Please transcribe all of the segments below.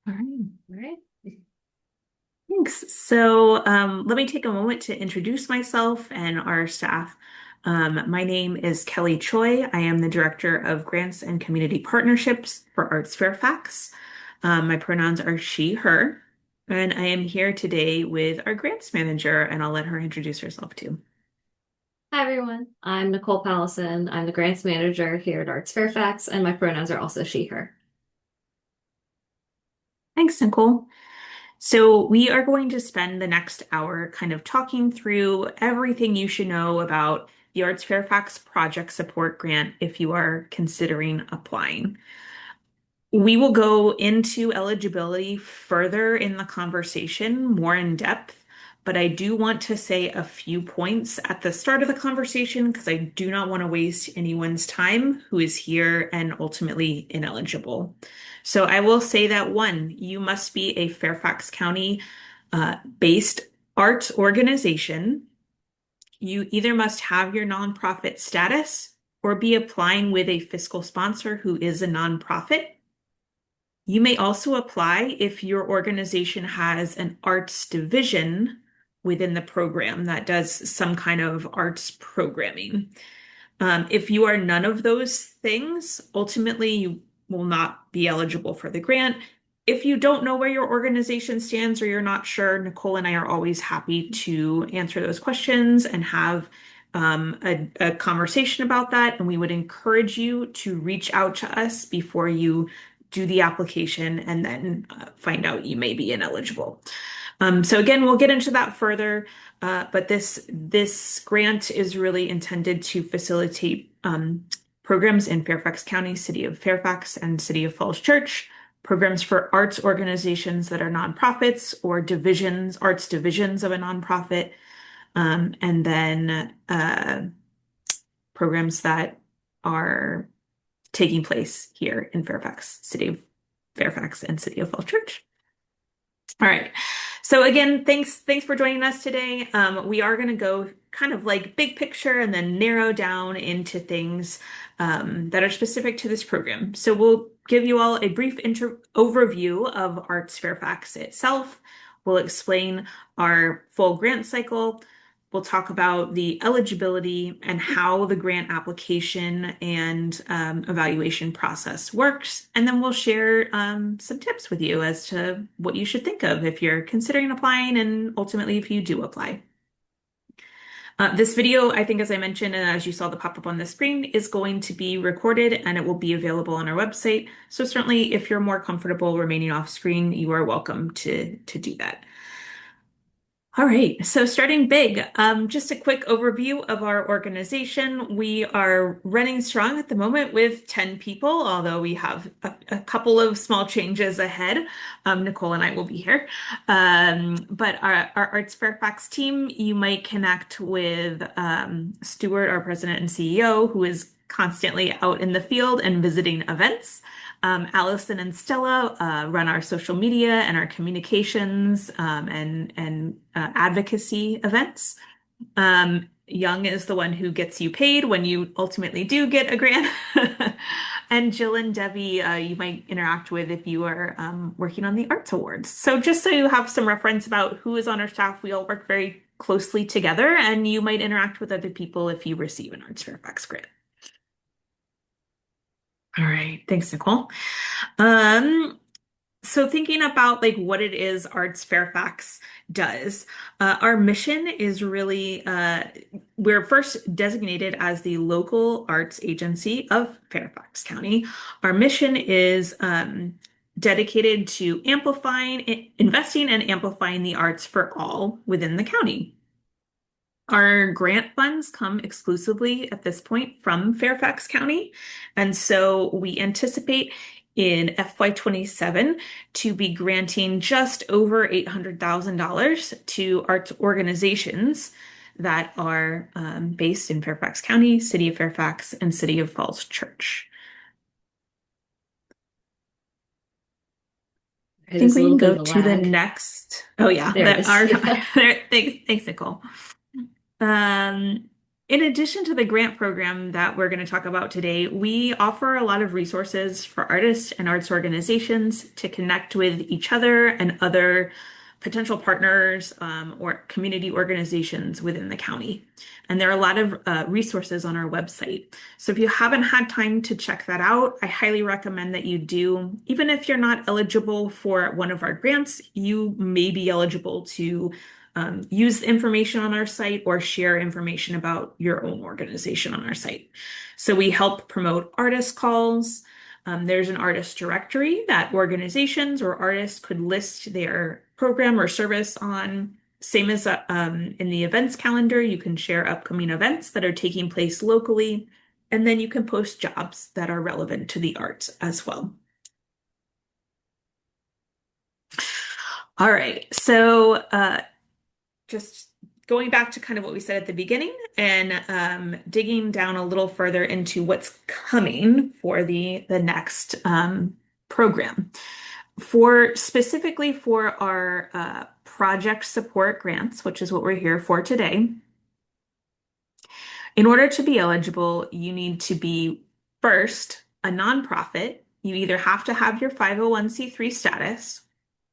All right. All right. Thanks. So let me take a moment to introduce myself and our staff. My name is Kelly Choi. I am the Director of Grants and Community Partnerships for ArtsFairfax. My pronouns are she, her, and I am here today with our grants manager, and I'll let her introduce herself too. Hi, everyone. I'm Nicole Pallison. I'm the grants manager here at Arts Fairfax, and my pronouns are also she, her. Thanks, Nicole. So, we are going to spend the next hour kind of talking through everything you should know about the Arts Fairfax Project Support Grant if you are considering applying. We will go into eligibility further in the conversation, more in depth, but I do want to say a few points at the start of the conversation because I do not want to waste anyone's time who is here and ultimately ineligible. So I will say that one, you must be a Fairfax County based arts organization. You either must have your nonprofit status or be applying with a fiscal sponsor who is a nonprofit. You may also apply if your organization has an arts division within the program that does some kind of arts programming. If you are none of those things, ultimately you will not be eligible for the grant. If you don't know where your organization stands or you're not sure, Nicole and I are always happy to answer those questions and have a conversation about that. And we would encourage you to reach out to us before you do the application and then find out you may be ineligible. So again, we'll get into that further, but this grant is really intended to facilitate programs in Fairfax County, City of Fairfax, and City of Falls Church, programs for arts organizations that are nonprofits or divisions, arts divisions of a nonprofit, and then programs that are taking place here in Fairfax, City of Fairfax, and City of Falls Church. All right. So again, thanks for joining us today. We are going to go kind of like big picture and then narrow down into things that are specific to this program. So we'll give you all a brief overview of Arts Fairfax itself. We'll explain our full grant cycle. We'll talk about the eligibility and how the grant application and evaluation process works. And then we'll share some tips with you as to what you should think of if you're considering applying and ultimately if you do apply. This video, I think, as I mentioned, and as you saw the pop-up on the screen, is going to be recorded and it will be available on our website. So certainly if you're more comfortable remaining off screen, you are welcome to do that. All right, so starting big, just a quick overview of our organization. We are running strong at the moment with 10 people, although we have a couple of small changes ahead. Nicole and I will be here. But our Arts Fairfax team, you might connect with Stuart, our president and CEO, who is constantly out in the field and visiting events. Allison and Stella run our social media and our communications and advocacy events. Young is the one who gets you paid when you ultimately do get a grant. And Jill and Debbie, you might interact with if you are working on the Arts Awards. So just so you have some reference about who is on our staff, we all work very closely together, and you might interact with other people if you receive an Arts Fairfax grant. All right, thanks, Nicole. Um, so thinking about like what it is Arts Fairfax does, our mission is really we're first designated as the local arts agency of Fairfax County. Our mission is dedicated to amplifying, investing and amplifying the arts for all within the county. Our grant funds come exclusively at this point from Fairfax County. And so we anticipate in FY27 to be granting just over $800,000 to arts organizations that are based in Fairfax County, City of Fairfax, and City of Falls Church. I think There's a we can little bit go of a to the lag. next. Oh yeah, There it that is. our Yeah. thanks, Nicole. Um, In addition to the grant program that we're going to talk about today, we offer a lot of resources for artists and arts organizations to connect with each other and other potential partners or community organizations within the county. And there are a lot of resources on our website. So if you haven't had time to check that out, I highly recommend that you do. Even if you're not eligible for one of our grants, you may be eligible to use information on our site or share information about your own organization on our site. So we help promote artist calls. There's an artist directory that organizations or artists could list their program or service on. Same as in the events calendar, you can share upcoming events that are taking place locally, and then you can post jobs that are relevant to the arts as well. All right, so just going back to kind of what we said at the beginning and digging down a little further into what's coming for the next program. Specifically for our project support grants, which is what we're here for today, in order to be eligible, you need to be first a nonprofit. You either have to have your 501c3 status,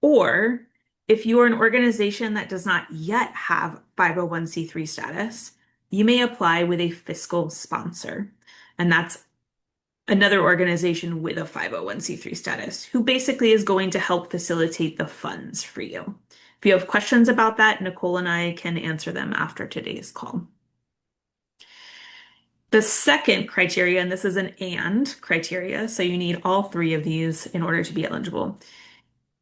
or if you are an organization that does not yet have 501c3 status, you may apply with a fiscal sponsor. And that's another organization with a 501c3 status who basically is going to help facilitate the funds for you. If you have questions about that, Nicole and I can answer them after today's call. The second criteria, and this is an and criteria, so you need all three of these in order to be eligible.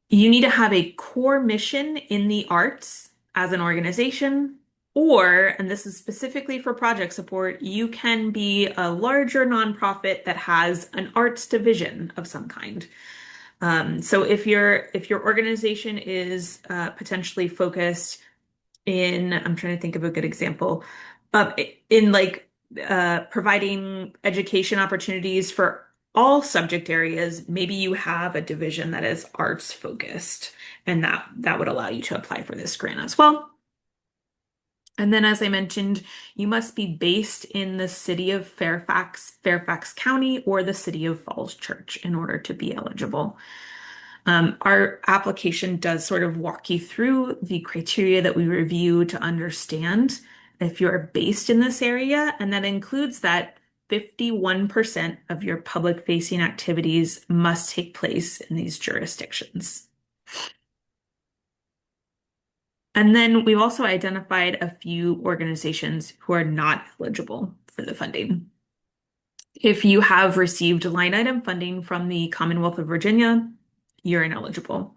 You need to have a core mission in the arts as an organization, or, and this is specifically for project support, you can be a larger nonprofit that has an arts division of some kind. So if your organization is potentially focused in, I'm trying to think of a good example, in like providing education opportunities for all subject areas, maybe you have a division that is arts focused, and that would allow you to apply for this grant as well. And then, as I mentioned, you must be based in the city of Fairfax, Fairfax County, or the city of Falls Church in order to be eligible. Our application does sort of walk you through the criteria that we review to understand if you're based in this area, and that includes that 51% of your public-facing activities must take place in these jurisdictions. And then we've also identified a few organizations who are not eligible for the funding. If you have received line item funding from the Commonwealth of Virginia, you're ineligible.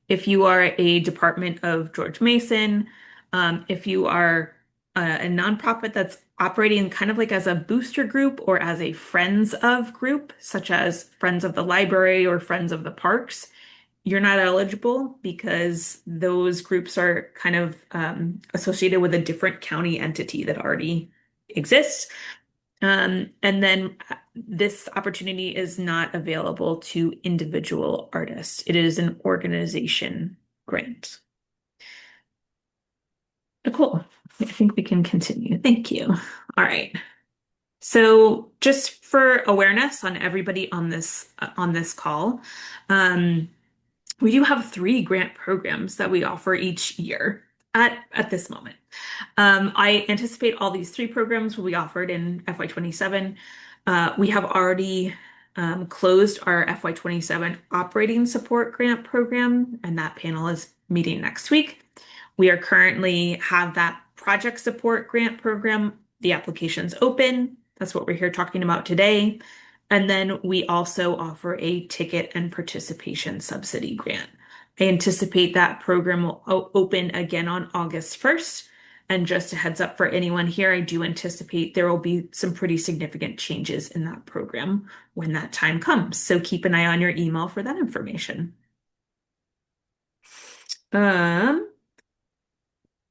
If you are a Department of George Mason, if you are a nonprofit that's operating kind of like as a booster group or as a Friends of group, such as Friends of the Library or Friends of the Parks, you're not eligible because those groups are kind of associated with a different county entity that already exists. And then this opportunity is not available to individual artists. It is an organization grant. Cool. I think we can continue. Thank you. All right. So just for awareness on everybody on this call, we do have 3 grant programs that we offer each year at this moment. I anticipate all these 3 programs will be offered in FY27. We have already closed our FY27 operating support grant program, and that panel is meeting next week. We are currently have that project support grant program. The application's open. That's what we're here talking about today. And then we also offer a ticket and participation subsidy grant. I anticipate that program will open again on August 1st. And just a heads up for anyone here, I do anticipate there will be some pretty significant changes in that program when that time comes. So keep an eye on your email for that information.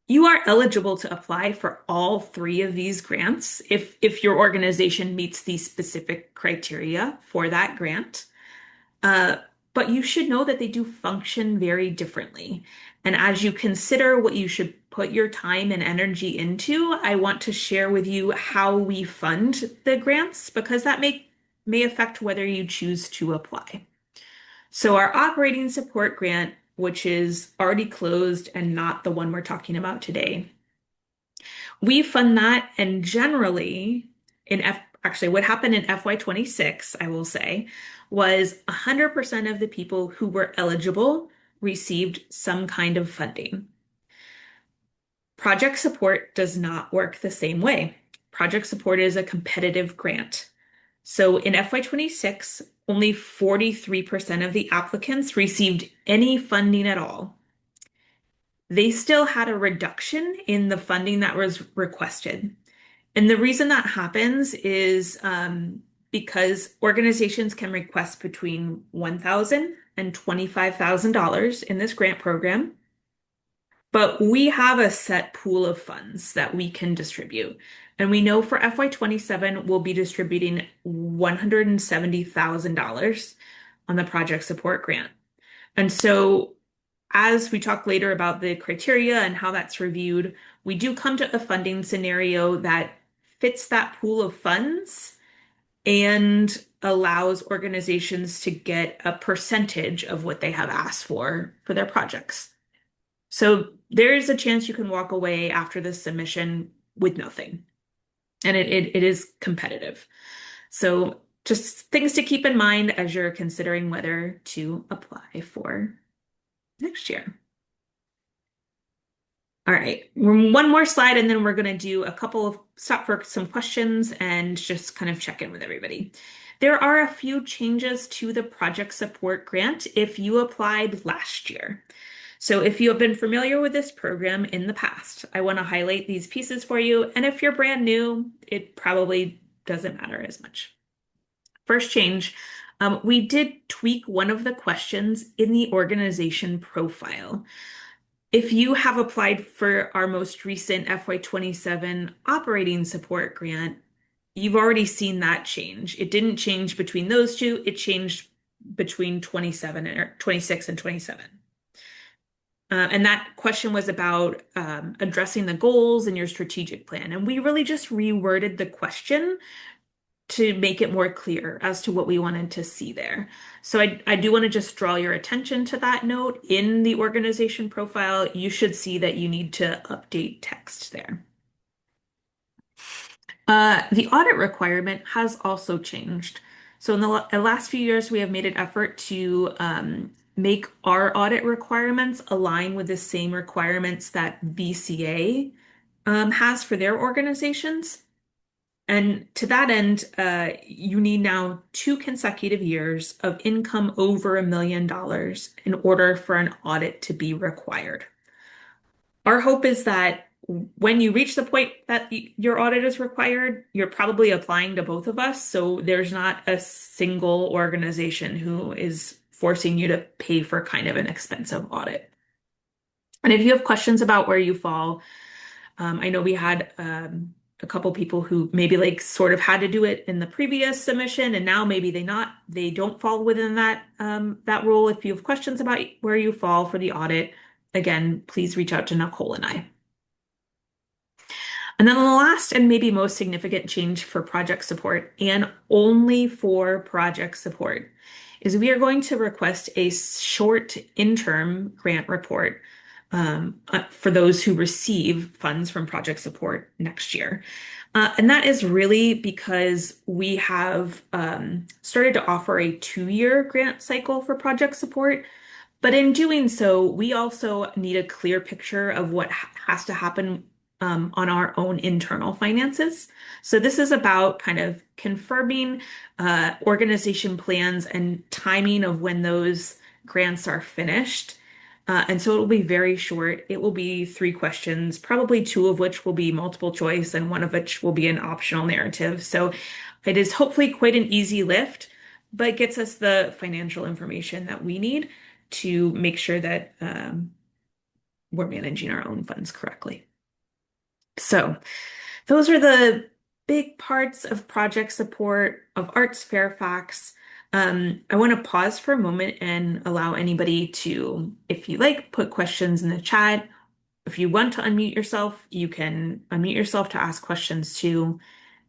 You are eligible to apply for all 3 of these grants if your organization meets the specific criteria for that grant. But you should know that they do function very differently. And as you consider what you should put your time and energy into, I want to share with you how we fund the grants because that may affect whether you choose to apply. So our operating support grant, which is already closed and not the one we're talking about today, we fund that, and generally actually what happened in FY26, I will say, was 100% of the people who were eligible received some kind of funding. Project support does not work the same way. Project support is a competitive grant. So in FY26, only 43% of the applicants received any funding at all. They still had a reduction in the funding that was requested. And the reason that happens is because organizations can request between $1,000 and $25,000 in this grant program. But we have a set pool of funds that we can distribute. And we know for FY27, we'll be distributing $170,000 on the project support grant. And so as we talk later about the criteria and how that's reviewed, we do come to a funding scenario that fits that pool of funds and allows organizations to get a percentage of what they have asked for their projects. So there is a chance you can walk away after this submission with nothing. And it is competitive. So just things to keep in mind as you're considering whether to apply for next year. All right, one more slide and then we're going to do a couple of stop for some questions and just kind of check in with everybody. There are a few changes to the project support grant if you applied last year. So if you have been familiar with this program in the past, I want to highlight these pieces for you. And if you're brand new, it probably doesn't matter as much. First change, we did tweak one of the questions in the organization profile. If you have applied for our most recent FY27 operating support grant, you've already seen that change. It didn't change between those two, it changed between 26 and 27. And that question was about addressing the goals in your strategic plan. And we really just reworded the question to make it more clear as to what we wanted to see there. So I do want to just draw your attention to that note. In the organization profile, you should see that you need to update text there. The audit requirement has also changed. So in the last few years, we have made an effort to make our audit requirements align with the same requirements that BCA has for their organizations. And to that end, you need now 2 consecutive years of income over $1 million in order for an audit to be required. Our hope is that when you reach the point that your audit is required, you're probably applying to both of us. So there's not a single organization who is forcing you to pay for kind of an expensive audit. And if you have questions about where you fall, I know we had a couple people who maybe like sort of had to do it in the previous submission, and now maybe they don't fall within that that rule. If you have questions about where you fall for the audit, again, please reach out to Nicole and I. And then the last and maybe most significant change for project support, and only for project support, is we are going to request a short interim grant report for those who receive funds from project support next year. And that is really because we have started to offer a 2-year grant cycle for project support. But in doing so, we also need a clear picture of what has to happen on our own internal finances. So this is about kind of confirming organization plans and timing of when those grants are finished. And so it will be very short. It will be 3 questions, probably 2 of which will be multiple choice and 1 of which will be an optional narrative. So it is hopefully quite an easy lift, but gets us the financial information that we need to make sure that we're managing our own funds correctly. So those are the big parts of project support of ArtsFairfax. I want to pause for a moment and allow anybody to, if you like, put questions in the chat if you want to unmute yourself, you can unmute yourself to ask questions too.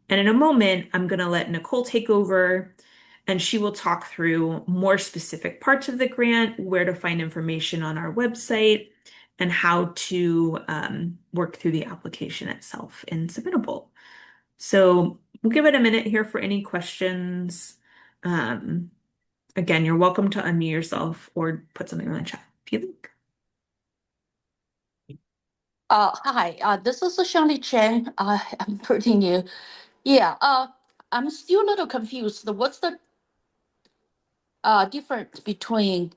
And in a moment, I'm going to let Nicole take over and she will talk through more specific parts of the grant, where to find information on our website, and how to work through the application itself in Submittable. So we'll give it a minute here for any questions. Um, Again, you're welcome to unmute yourself or put something in the chat if you like. Hi, this is Shirley Chen. I'm pretty new. Yeah, I'm still a little confused. What's the difference between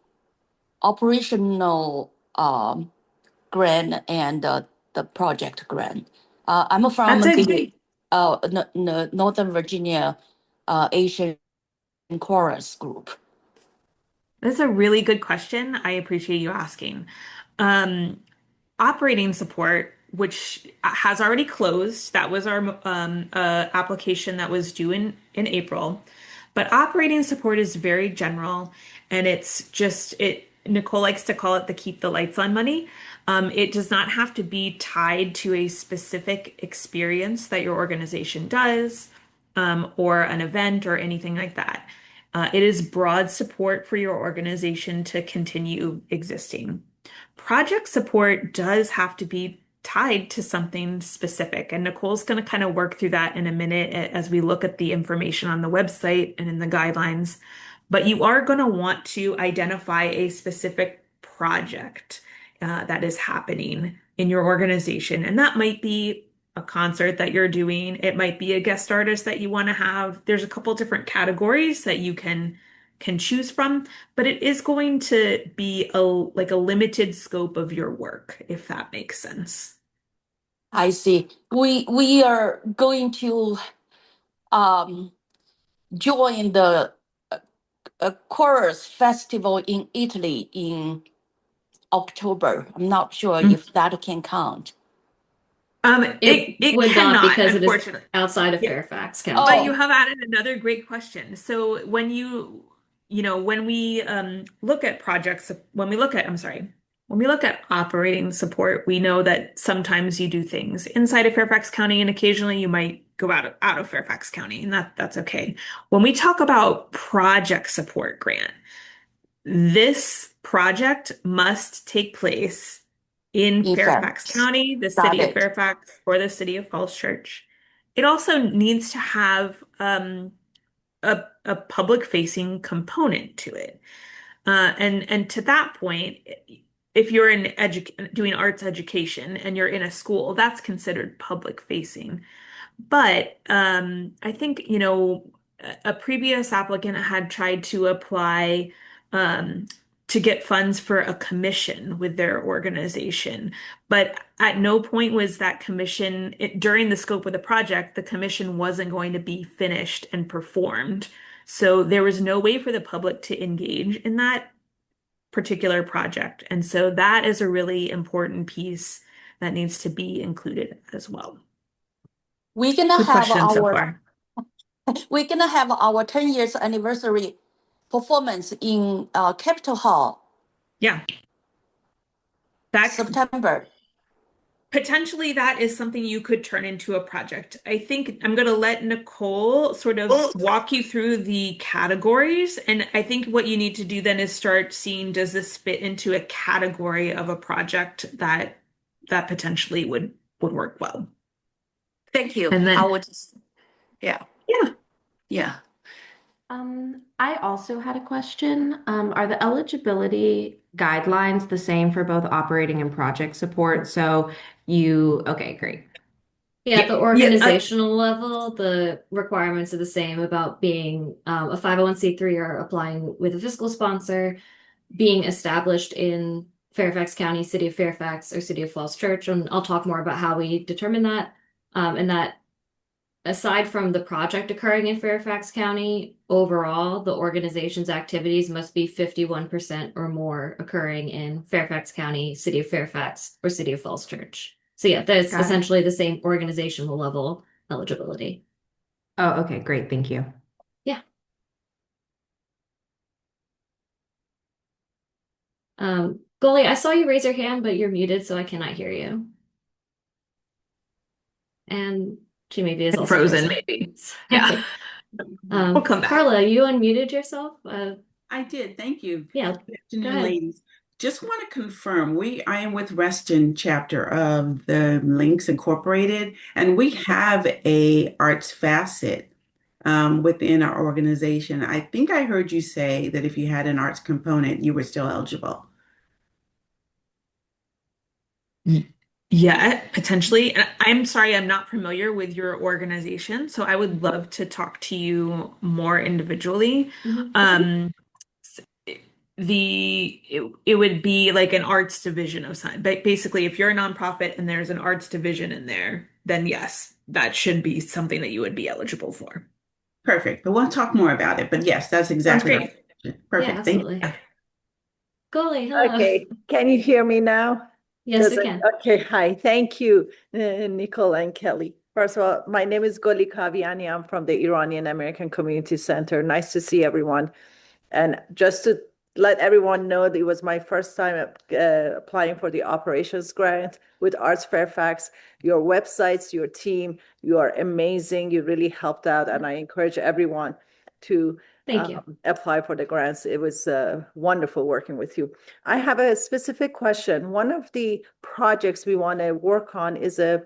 operational grant and the project grant? I'm from That's a the Northern Virginia Asian Chorus Group. That's a really good question. I appreciate you asking. Um, Operating support, which has already closed, that was our application that was due in April. But operating support is very general, and it's just it. Nicole likes to call it the keep the lights on money. It does not have to be tied to a specific experience that your organization does, or an event or anything like that. It is broad support for your organization to continue existing. Project support does have to be tied to something specific, and Nicole's going to kind of work through that in a minute as we look at the information on the website and in the guidelines. But you are going to want to identify a specific project that is happening in your organization, and that might be a concert that you're doing. It might be a guest artist that you want to have. There's a couple different categories that you can choose from, but it is going to be a like a limited scope of your work, if that makes sense. I see. We are going to um, join the chorus festival in Italy in October. I'm not sure Mm. if that can count. It would not cannot, because it is unfortunately. outside of Yeah. Fairfax But County. you have added another great question. So when we look at projects, when we look at operating support, we know that sometimes you do things inside of Fairfax County, and occasionally you might go out of Fairfax County, and that's okay. When we talk about project support grant, this project must take place in In Fairfax fact, County, the got city of it. Fairfax, or the city of Falls Church. It also needs to have a public facing component to it. And to that point, if you're doing arts education and you're in a school, that's considered public facing. But I think, a previous applicant had tried to apply um, to get funds for a commission with their organization. But at no point was that commission, during the scope of the project, the commission wasn't going to be finished and performed. So there was no way for the public to engage in that particular project. And so that is a really important piece that needs to be included as well. We're gonna Good have question so our far. 10 years anniversary performance in Capitol Hall, Yeah, that September. potentially that is something you could turn into a project. I think I'm going to let Nicole sort of walk you through the categories. And I think what you need to do then is start seeing, does this fit into a category of a project that potentially would work well. Thank you. And then, Yeah, yeah. yeah. I also had a question. Are the eligibility guidelines the same for both operating and project support? Okay, great. Yeah, at the Yeah, organizational level, the requirements are the same about being a 501(c)(3) or applying with a fiscal sponsor, being established in Fairfax County, City of Fairfax, or City of Falls Church. And I'll talk more about how we determine that. And that aside from the project occurring in Fairfax County, overall, the organization's activities must be 51% or more occurring in Fairfax County, City of Fairfax, or City of Falls Church. So yeah, that's Got it. essentially the same organizational level eligibility. Oh, okay, great. Thank you. Yeah. Goalie, I saw you raise your hand, but you're muted, so I cannot hear you. And she maybe is also Frozen, frozen. maybe. Yeah. We'll come back. Carla, you unmuted yourself? I did. Thank you. Yeah, Good go afternoon, ahead. ladies. Just want to confirm, I am with Reston chapter of the Links Incorporated, and we have a arts facet within our organization. I think I heard you say that if you had an arts component, you were still eligible. Yeah, potentially. And I'm sorry, I'm not familiar with your organization, so I would love to talk to you more individually. Mhm. Um, s- it would be like an arts division of some, but basically, if you're a nonprofit and there's an arts division in there, then yes, that should be something that you would be eligible for. Perfect. But we'll talk more about it. But yes, that's Sounds exactly great. my question. Yeah, Perfect. Thank you. absolutely. Goalie, hello. Okay, can you hear me now? Yes, we can. Okay, hi, thank you, Nicole and Kelly. First of all, my name is Goli Kaviani. I'm from the Iranian American Community Center. Nice to see everyone. And just to let everyone know, that it was my first time applying for the operations grant with ArtsFairfax. Your websites, your team, you are amazing. You really helped out, and I encourage everyone to Thank you. apply for the grants. It was wonderful working with you. I have a specific question. One of the projects we want to work on is a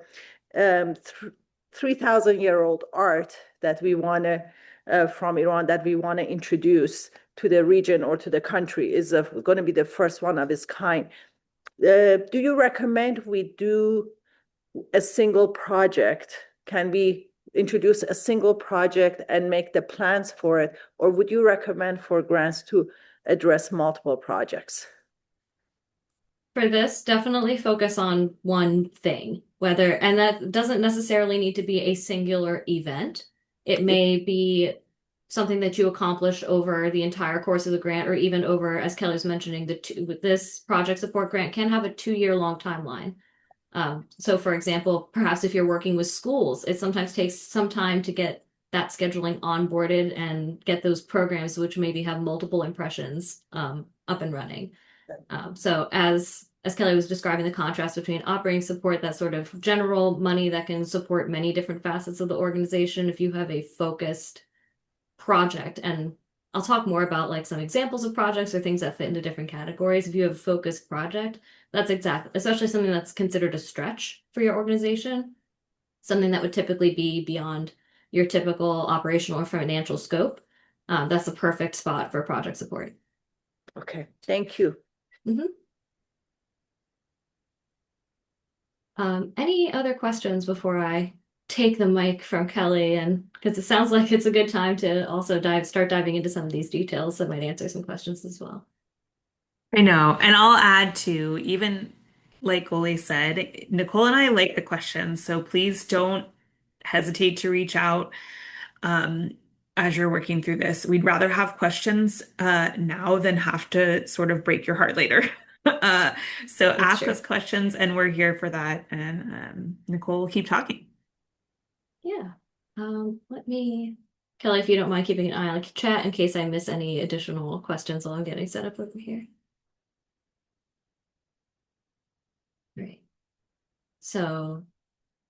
3,000-year-old art that we want to from Iran that we want to introduce to the region or to the country. Is going to be the first one of its kind. Do you recommend we do a single project? Can we introduce a single project and make the plans for it? Or would you recommend for grants to address multiple projects? For this, definitely focus on one thing, and that doesn't necessarily need to be a singular event. It may be something that you accomplish over the entire course of the grant, or even over, as Kelly was mentioning, this project support grant can have a 2-year long timeline. So for example, perhaps if you're working with schools, it sometimes takes some time to get that scheduling onboarded and get those programs, which maybe have multiple impressions, up and running. So as Kelly was describing the contrast between operating support, that sort of general money that can support many different facets of the organization, if you have a focused project, and I'll talk more about like some examples of projects or things that fit into different categories. If you have a focused project, that's especially something that's considered a stretch for your organization, something that would typically be beyond your typical operational or financial scope. That's a perfect spot for project support. Okay, thank you. Any other questions before I take the mic from Kelly? And because it sounds like it's a good time to also start diving into some of these details that might answer some questions as well. I know. And I'll add to, even like Goli said, Nicole and I like the questions, so please don't hesitate to reach out as you're working through this. We'd rather have questions now than have to sort of break your heart later. So That's ask true. us questions, and we're here for that. And Nicole will keep talking. Yeah. Kelly, if you don't mind keeping an eye on the chat in case I miss any additional questions while I'm getting set up over here. Great. So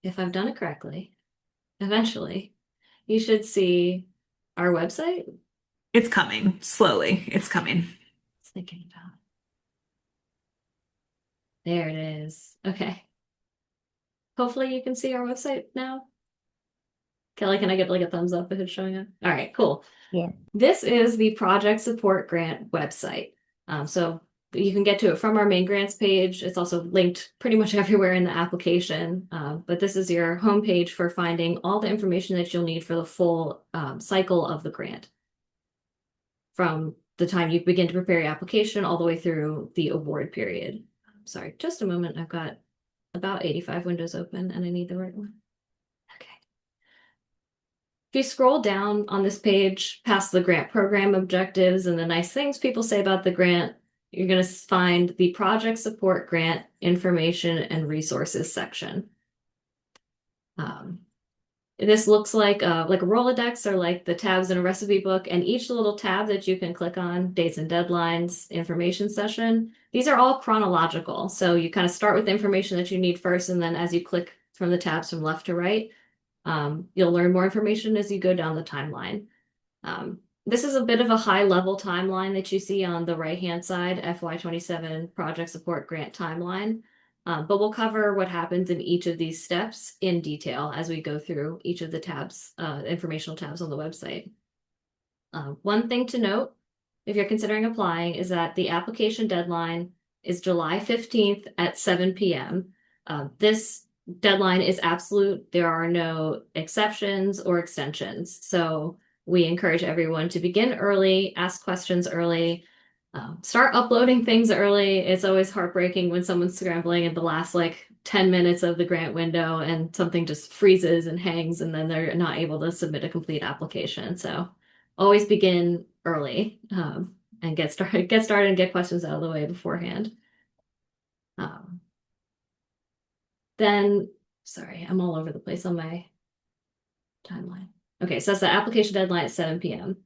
if I've done it correctly, eventually you should see our website. It's coming slowly. It's coming. It's thinking about it. There it is. Okay. Hopefully you can see our website now. Kelly, can I get like a thumbs up if it's showing up? All right, cool. Yeah. This is the Project Support Grant website. So you can get to it from our main grants page. It's also linked pretty much everywhere in the application. But this is your homepage for finding all the information that you'll need for the full cycle of the grant. From the time you begin to prepare your application all the way through the award period. Sorry, just a moment. I've got about 85 windows open and I need the right one. Okay. If you scroll down on this page past the grant program objectives and the nice things people say about the grant, you're going to find the project support grant information and resources section. This looks like a Rolodex or like the tabs in a recipe book, and each little tab that you can click on, dates and deadlines, information session, these are all chronological. So you kind of start with the information that you need first, and then as you click from the tabs from left to right, you'll learn more information as you go down the timeline. This is a bit of a high level timeline that you see on the right-hand side, FY27 project support grant timeline. But we'll cover what happens in each of these steps in detail as we go through each of the tabs, informational tabs on the website. One thing to note, if you're considering applying, is that the application deadline is July 15th at 7 p.m. This deadline is absolute. There are no exceptions or extensions. So we encourage everyone to begin early, ask questions early, start uploading things early. It's always heartbreaking when someone's scrambling at the last 10 minutes of the grant window and something just freezes and hangs and then they're not able to submit a complete application. So always begin early and get started and get questions out of the way beforehand. Then, sorry, I'm all over the place on my timeline. Okay, so that's the application deadline at 7 p.m.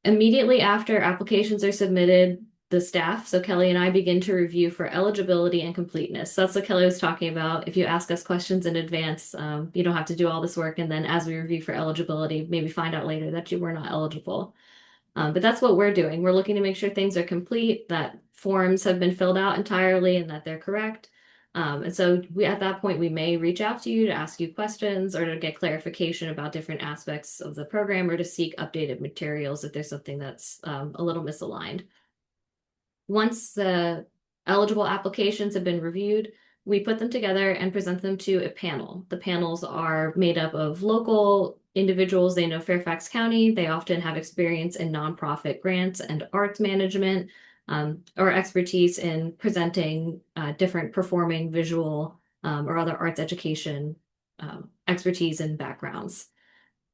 Immediately after applications are submitted, the staff, so Kelly and I, begin to review for eligibility and completeness. So that's what Kelly was talking about. If you ask us questions in advance, you don't have to do all this work. And then as we review for eligibility, maybe find out later that you were not eligible. But that's what we're doing. We're looking to make sure things are complete, that forms have been filled out entirely and that they're correct. And so at that point, we may reach out to you to ask you questions or to get clarification about different aspects of the program or to seek updated materials if there's something that's a little misaligned. Once the eligible applications have been reviewed, we put them together and present them to a panel. The panels are made up of local individuals. They know Fairfax County. They often have experience in nonprofit grants and arts management, or expertise in presenting different performing, visual, or other arts education expertise and backgrounds.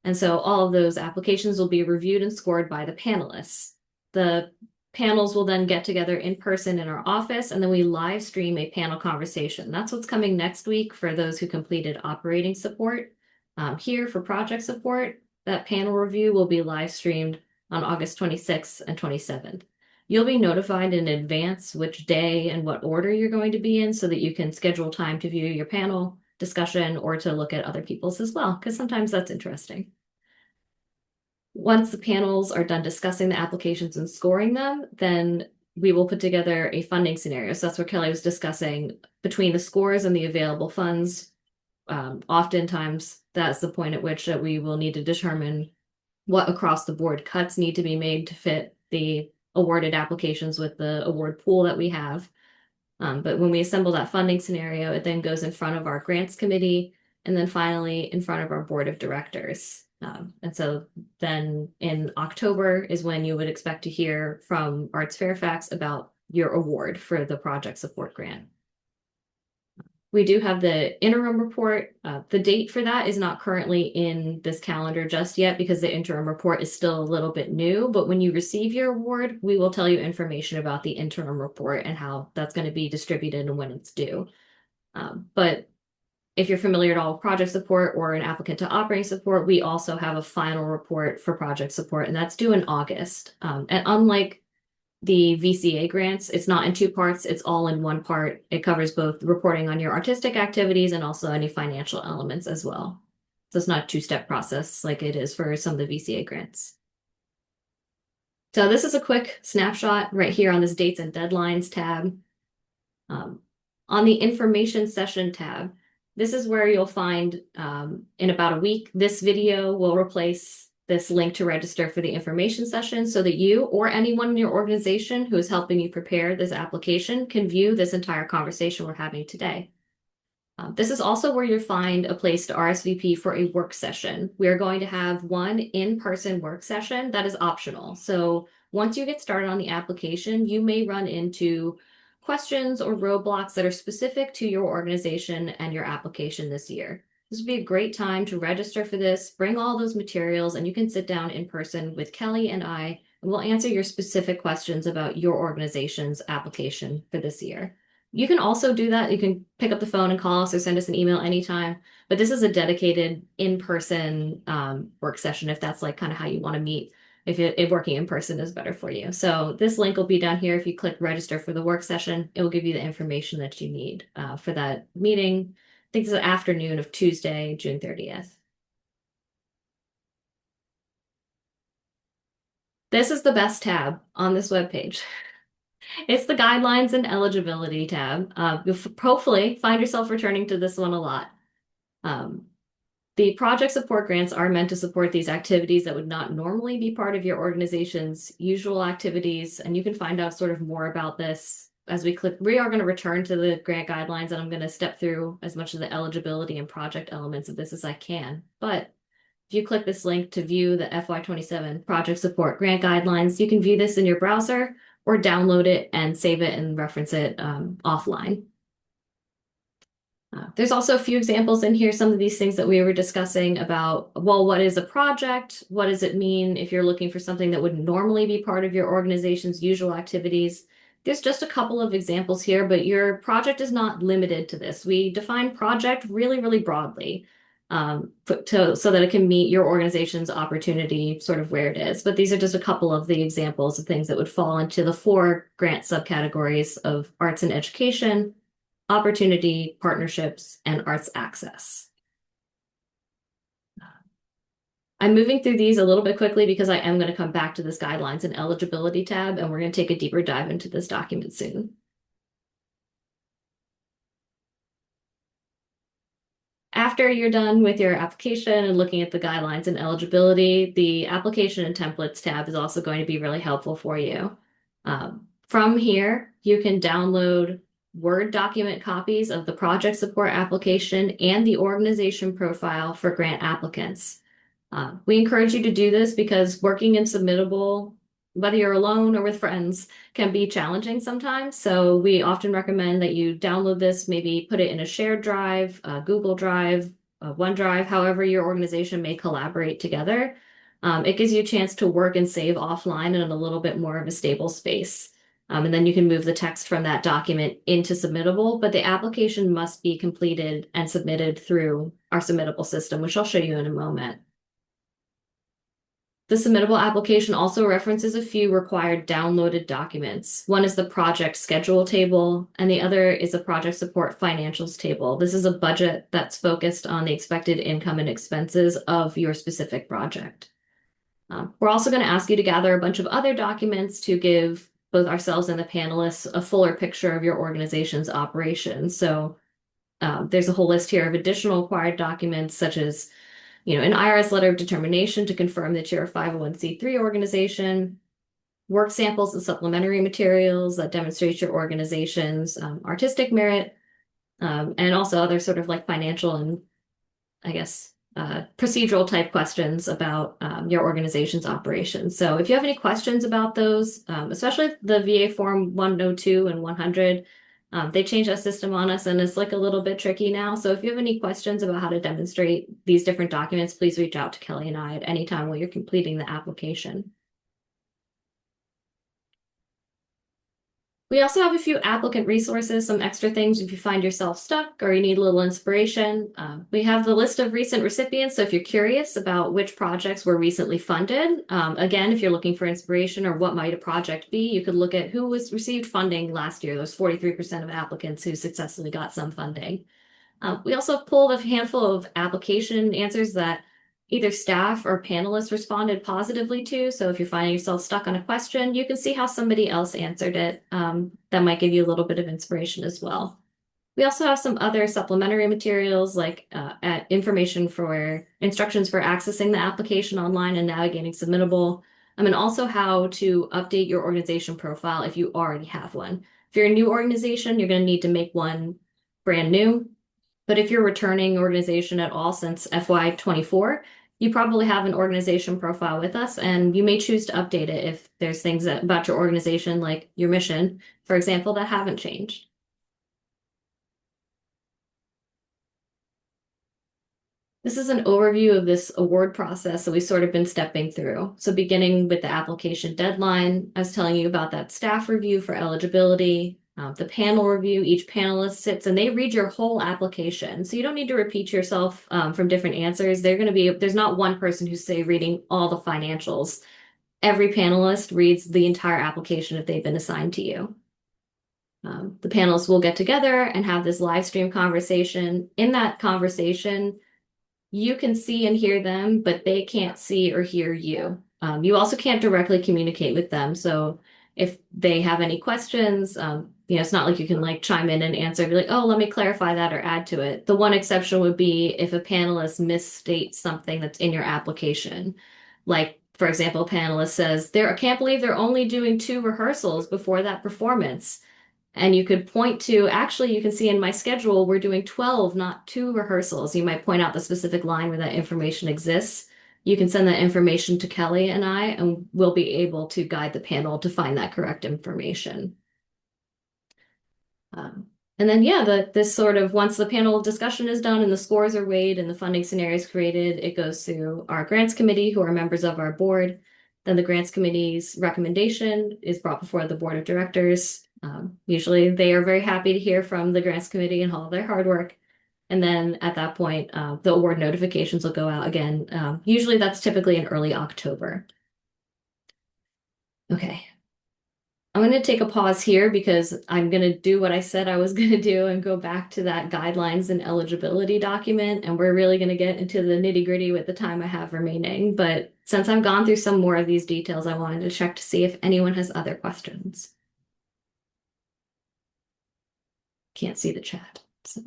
And so all of those applications will be reviewed and scored by the panelists. The panels will then get together in person in our office, and then we live stream a panel conversation. That's what's coming next week for those who completed operating support. Here for project support, that panel review will be live streamed on August 26th and 27th. You'll be notified in advance which day and what order you're going to be in so that you can schedule time to view your panel discussion or to look at other people's as well, because sometimes that's interesting. Once the panels are done discussing the applications and scoring them, then we will put together a funding scenario. So that's what Kelly was discussing between the scores and the available funds. Oftentimes, that's the point at which that we will need to determine what across the board cuts need to be made to fit the awarded applications with the award pool that we have. But when we assemble that funding scenario, it then goes in front of our grants committee and then finally in front of our board of directors. And so then in October is when you would expect to hear from ArtsFairfax about your award for the project support grant. We do have the interim report. The date for that is not currently in this calendar just yet because the interim report is still a little bit new. But when you receive your award, we will tell you information about the interim report and how that's going to be distributed and when it's due. But if you're familiar at all with project support or an applicant to operating support, we also have a final report for project support, and that's due in August. And unlike the VCA grants, it's not in two parts, it's all in one part. It covers both reporting on your artistic activities and also any financial elements as well. So it's not a two-step process like it is for some of the VCA grants. So this is a quick snapshot right here on this dates and deadlines tab. On the information session tab, this is where you'll find in about a week, this video will replace this link to register for the information session so that you or anyone in your organization who is helping you prepare this application can view this entire conversation we're having today. This is also where you'll find a place to RSVP for a work session. We are going to have one in-person work session that is optional. So once you get started on the application, you may run into questions or roadblocks that are specific to your organization and your application this year. This would be a great time to register for this, bring all those materials, and you can sit down in person with Kelly and I, and we'll answer your specific questions about your organization's application for this year. You can also do that. You can pick up the phone and call us or send us an email anytime. But this is a dedicated in-person work session if that's like kind of how you want to meet. If working in person is better for you. So this link will be down here. If you click register for the work session, it will give you the information that you need for that meeting. I think it's the afternoon of Tuesday, June 30th. This is the best tab on this webpage. It's the guidelines and eligibility tab. You'll hopefully find yourself returning to this one a lot. The project support grants are meant to support these activities that would not normally be part of your organization's usual activities. And you can find out sort of more about this as we click. We are going to return to the grant guidelines, and I'm going to step through as much of the eligibility and project elements of this as I can. But if you click this link to view the FY27 project support grant guidelines, you can view this in your browser or download it and save it and reference it offline. There's also a few examples in here, some of these things that we were discussing about, well, what is a project? What does it mean if you're looking for something that would normally be part of your organization's usual activities? There's just a couple of examples here, but your project is not limited to this. We define project really, really broadly so that it can meet your organization's opportunity sort of where it is. But these are just a couple of the examples of things that would fall into the 4 grant subcategories of arts and education, opportunity, partnerships, and arts access. I'm moving through these a little bit quickly because I am going to come back to this guidelines and eligibility tab, and we're going to take a deeper dive into this document soon. After you're done with your application and looking at the guidelines and eligibility, the application and templates tab is also going to be really helpful for you. From here, you can download Word document copies of the project support application and the organization profile for grant applicants. We encourage you to do this because working in Submittable, whether you're alone or with friends, can be challenging sometimes. So we often recommend that you download this, maybe put it in a shared drive, a Google Drive, a OneDrive, however your organization may collaborate together. It gives you a chance to work and save offline in a little bit more of a stable space. And then you can move the text from that document into Submittable, but the application must be completed and submitted through our Submittable system, which I'll show you in a moment. The Submittable application also references a few required downloaded documents. One is the project schedule table, and the other is a project support financials table. This is a budget that's focused on the expected income and expenses of your specific project. We're also going to ask you to gather a bunch of other documents to give both ourselves and the panelists a fuller picture of your organization's operations. So there's a whole list here of additional required documents, such as an IRS letter of determination to confirm that you're a 501c3 organization, work samples and supplementary materials that demonstrate your organization's artistic merit, and also other sort of like financial and, I guess, procedural type questions about your organization's operations. So if you have any questions about those, especially the VA Form 102 and 100, they changed that system on us and it's like a little bit tricky now. So if you have any questions about how to demonstrate these different documents, please reach out to Kelly and I at any time while you're completing the application. We also have a few applicant resources, some extra things if you find yourself stuck or you need a little inspiration. We have the list of recent recipients, so if you're curious about which projects were recently funded, again, if you're looking for inspiration or what might a project be, you could look at who received funding last year. There's 43% of applicants who successfully got some funding. We also pulled a handful of application answers that either staff or panelists responded positively to. So if you're finding yourself stuck on a question, you can see how somebody else answered it. That might give you a little bit of inspiration as well. We also have some other supplementary materials like instructions for accessing the application online and navigating Submittable, and also how to update your organization profile if you already have one. If you're a new organization, you're going to need to make one brand new. But if you're a returning organization at all since FY24, you probably have an organization profile with us, and you may choose to update it if there's things about your organization, like your mission, for example, that haven't changed. This is an overview of this award process that we've sort of been stepping through. So beginning with the application deadline, I was telling you about that staff review for eligibility. The panel review, each panelist sits and they read your whole application. So you don't need to repeat yourself from different answers. There's not one person who's, say, reading all the financials. Every panelist reads the entire application if they've been assigned to you. The panelists will get together and have this live stream conversation. In that conversation, you can see and hear them, but they can't see or hear you. You also can't directly communicate with them. So if they have any questions, it's not like you can like chime in and answer, be like, oh, let me clarify that or add to it. The one exception would be if a panelist misstates something that's in your application. Like, for example, a panelist says, I can't believe they're only doing 2 rehearsals before that performance. And you could point to, actually, you can see in my schedule, we're doing 12, not 2 rehearsals. You might point out the specific line where that information exists. You can send that information to Kelly and I, and we'll be able to guide the panel to find that correct information. And then, this sort of, once the panel discussion is done and the scores are weighed and the funding scenario is created, it goes through our grants committee, who are members of our board. Then the grants committee's recommendation is brought before the board of directors. Usually they are very happy to hear from the grants committee and all of their hard work. And then at that point, the award notifications will go out again. Usually that's typically in early October. Okay. I'm going to take a pause here because I'm going to do what I said I was going to do and go back to that guidelines and eligibility document. And we're really going to get into the nitty-gritty with the time I have remaining. But since I've gone through some more of these details, I wanted to check to see if anyone has other questions. Can't see the chat, so.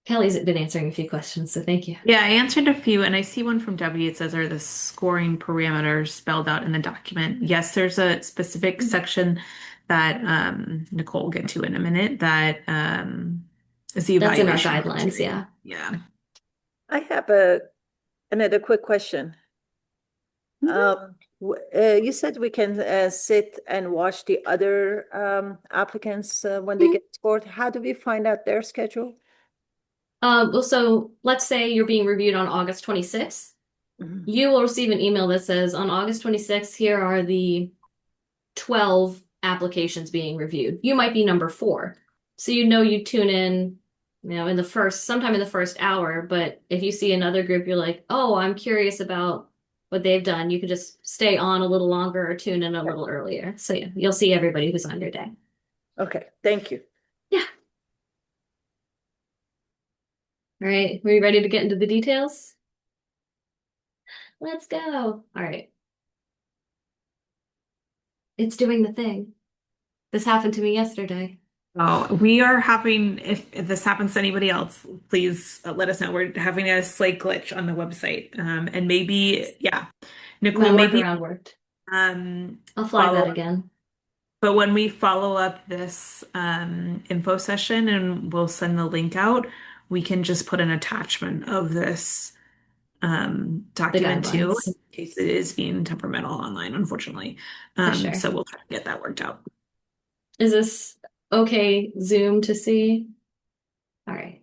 Kelly's been answering a few questions, so thank you. Yeah, I answered a few, and I see one from Debbie. It says, are the scoring parameters spelled out in the document? Yes, there's a specific section that Nicole will get to in a minute that is the That's in our evaluation guidelines, criteria. yeah. I have another quick question. You said we can sit and watch the other applicants when they get scored. How do we find out their schedule? Well, so let's say you're being reviewed on August 26th. You will receive an email that says, on August 26th, here are the 12 applications being reviewed. You might be number 4. So you tune in, sometime in the first hour, but if you see another group, you're like, oh, I'm curious about what they've done. You can just stay on a little longer or tune in a little earlier. So yeah, you'll see everybody who's on your day. Okay, thank you. Yeah. All right, are you ready to get into the details? Let's go. All right. It's doing the thing. This happened to me yesterday. Oh, we are having, if this happens to anybody else, please let us know. We're having a slight glitch on the website. And maybe, Nicole, maybe workaround worked. I'll flag that again. But when we follow up this info session and we'll send the link out, we can just put an attachment of this document too, in case it is being temperamental online, unfortunately. Sure. So we'll try to get that worked out. Is this okay, Zoom, to see? All right.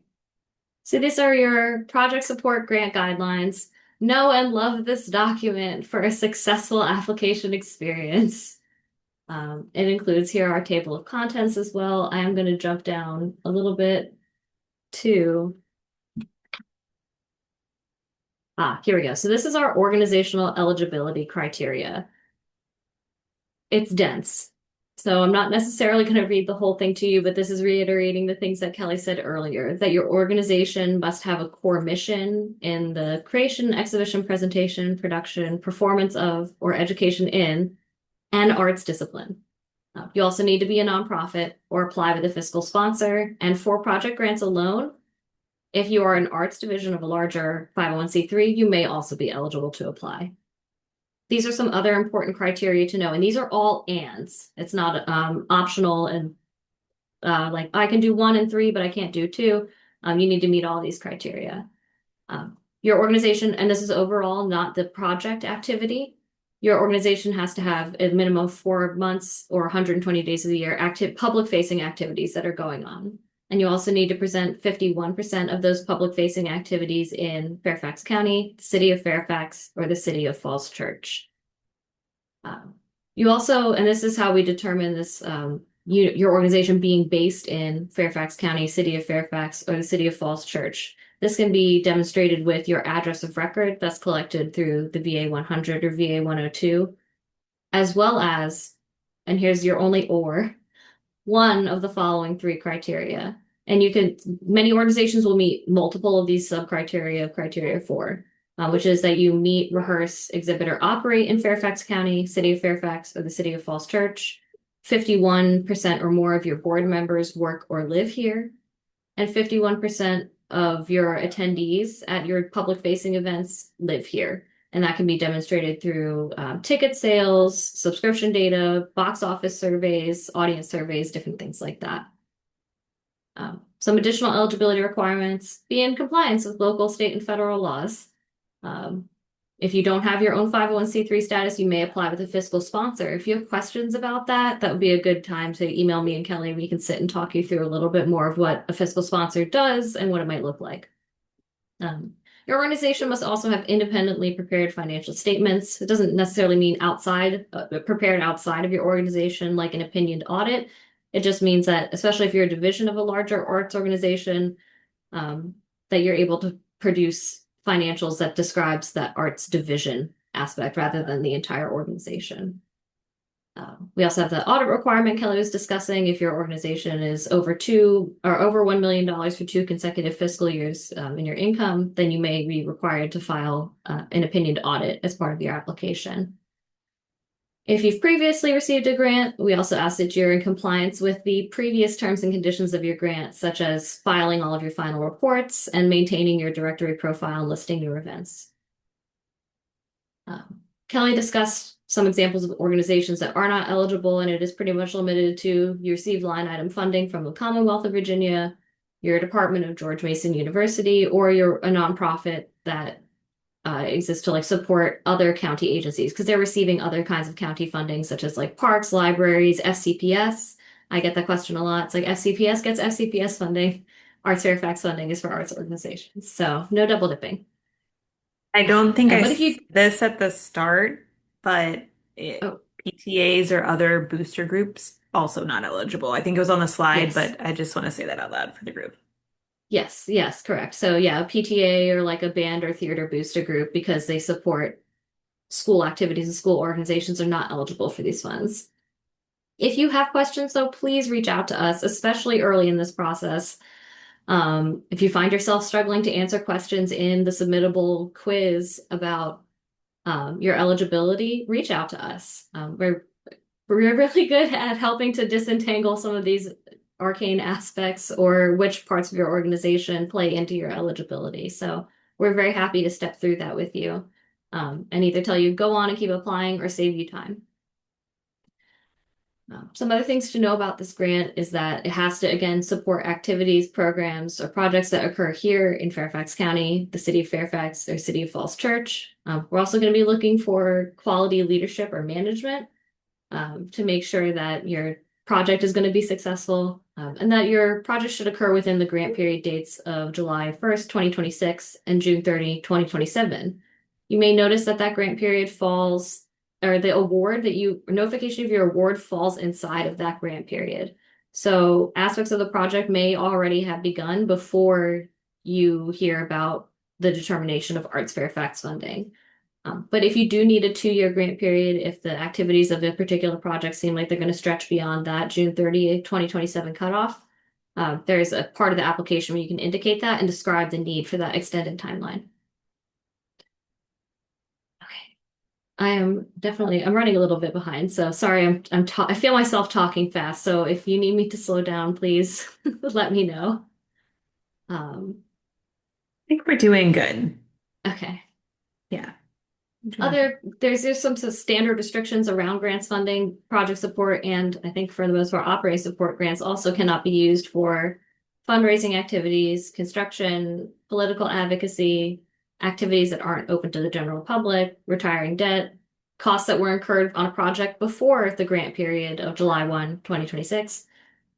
So these are your project support grant guidelines. Know and love this document for a successful application experience. It includes here our table of contents as well. I am going to jump down a little bit to here we go. So this is our organizational eligibility criteria. It's dense. So I'm not necessarily going to read the whole thing to you, but this is reiterating the things that Kelly said earlier, that your organization must have a core mission in the creation, exhibition, presentation, production, performance of, or education in an arts discipline. You also need to be a nonprofit or apply with a fiscal sponsor. And for project grants alone, if you are an arts division of a larger 501c3, you may also be eligible to apply. These are some other important criteria to know, and these are all ands. It's not optional and like I can do 1 and 3, but I can't do 2. You need to meet all these criteria. Your organization, and this is overall, not the project activity, your organization has to have a minimum of 4 months or 120 days of the year active public-facing activities that are going on. And you also need to present 51% of those public-facing activities in Fairfax County, the City of Fairfax, or the City of Falls Church. You also, and this is how we determine this, your organization being based in Fairfax County, City of Fairfax, or the City of Falls Church. This can be demonstrated with your address of record that's collected through the VA 100 or VA 102, as well as, and here's your only or, one of the following 3 criteria. And many organizations will meet multiple of these sub-criteria of criteria 4, which is that you meet, rehearse, exhibit, or operate in Fairfax County, City of Fairfax, or the City of Falls Church. 51% or more of your board members work or live here, and 51% of your attendees at your public-facing events live here. And that can be demonstrated through ticket sales, subscription data, box office surveys, audience surveys, different things like that. Some additional eligibility requirements: be in compliance with local, state, and federal laws. If you don't have your own 501c3 status, you may apply with a fiscal sponsor. If you have questions about that, that would be a good time to email me and Kelly. We can sit and talk you through a little bit more of what a fiscal sponsor does and what it might look like. Your organization must also have independently prepared financial statements. It doesn't necessarily mean prepared outside of your organization, like an opinioned audit. It just means that, especially if you're a division of a larger arts organization, that you're able to produce financials that describes that arts division aspect rather than the entire organization. We also have the audit requirement Kelly was discussing. If your organization is over $1 million for 2 consecutive fiscal years in your income, then you may be required to file an opinioned audit as part of your application. If you've previously received a grant, we also ask that you're in compliance with the previous terms and conditions of your grant, such as filing all of your final reports and maintaining your directory profile and listing your events. Kelly discussed some examples of organizations that are not eligible, and it is pretty much limited to you receive line item funding from the Commonwealth of Virginia, your Department of George Mason University, or you're a nonprofit that exists to support other county agencies, because they're receiving other kinds of county funding, such as parks, libraries, FCPS. I get that question a lot. It's like FCPS gets FCPS funding. ArtsFairfax funding is for arts organizations. So no double dipping. I don't think I but if you said this at the start, but PTAs or other booster groups also not eligible. I think it was on the slide, but I just want to say that out loud for the group. Yes, correct. So yeah, a PTA or a band or theater booster group, because they support school activities and school organizations, are not eligible for these funds. If you have questions, though, please reach out to us, especially early in this process. If you find yourself struggling to answer questions in the submittable quiz about your eligibility, reach out to us. We're really good at helping to disentangle some of these arcane aspects or which parts of your organization play into your eligibility. So we're very happy to step through that with you and either tell you go on and keep applying or save you time. Some other things to know about this grant is that it has to, again, support activities, programs, or projects that occur here in Fairfax County, the City of Fairfax, or City of Falls Church. We're also going to be looking for quality leadership or management to make sure that your project is going to be successful and that your project should occur within the grant period dates of July 1st, 2026 and June 30, 2027. You may notice that grant period falls, or the notification of your award falls inside of that grant period. So aspects of the project may already have begun before you hear about the determination of ArtsFairfax funding. But if you do need a 2-year grant period, if the activities of a particular project seem like they're going to stretch beyond that June 30, 2027 cutoff, there's a part of the application where you can indicate that and describe the need for that extended timeline. Okay. I'm running a little bit behind, so sorry, I feel myself talking fast, so if you need me to slow down, please let me know. I think we're doing good. Okay. Yeah. There's some standard restrictions around grants funding, project support, and I think for the most part, operating support grants also cannot be used for fundraising activities, construction, political advocacy, activities that aren't open to the general public, retiring debt, costs that were incurred on a project before the grant period of July 1, 2026,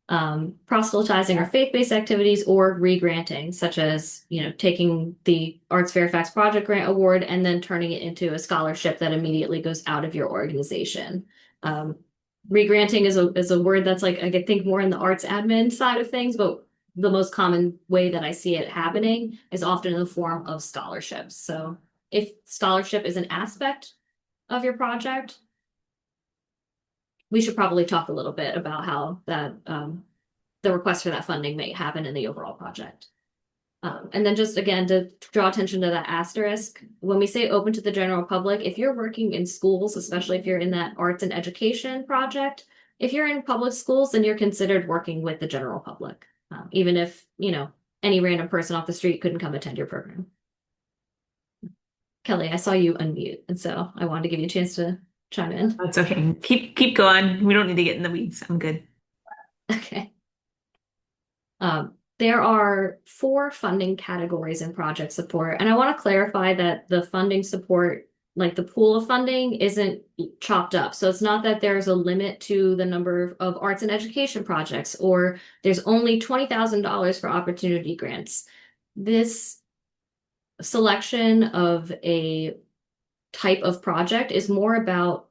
proselytizing or faith-based activities, or re-granting, such as, taking the ArtsFairfax Project Grant Award and then turning it into a scholarship that immediately goes out of your organization. Re-granting is a word that's like, I could think more in the arts admin side of things, but the most common way that I see it happening is often in the form of scholarships. So if scholarship is an aspect of your project, we should probably talk a little bit about how that the request for that funding may happen in the overall project. And then just again, to draw attention to that asterisk, when we say open to the general public, if you're working in schools, especially if you're in that arts and education project, if you're in public schools, then you're considered working with the general public, even if, any random person off the street couldn't come attend your program. Kelly, I saw you unmute, and so I wanted to give you a chance to chime in. That's okay. Keep going. We don't need to get in the weeds. I'm good. Okay. There are 4 funding categories in project support, and I want to clarify that the funding support, like the pool of funding, isn't chopped up. So it's not that there's a limit to the number of arts and education projects, or there's only $20,000 for opportunity grants. This selection of a type of project is more about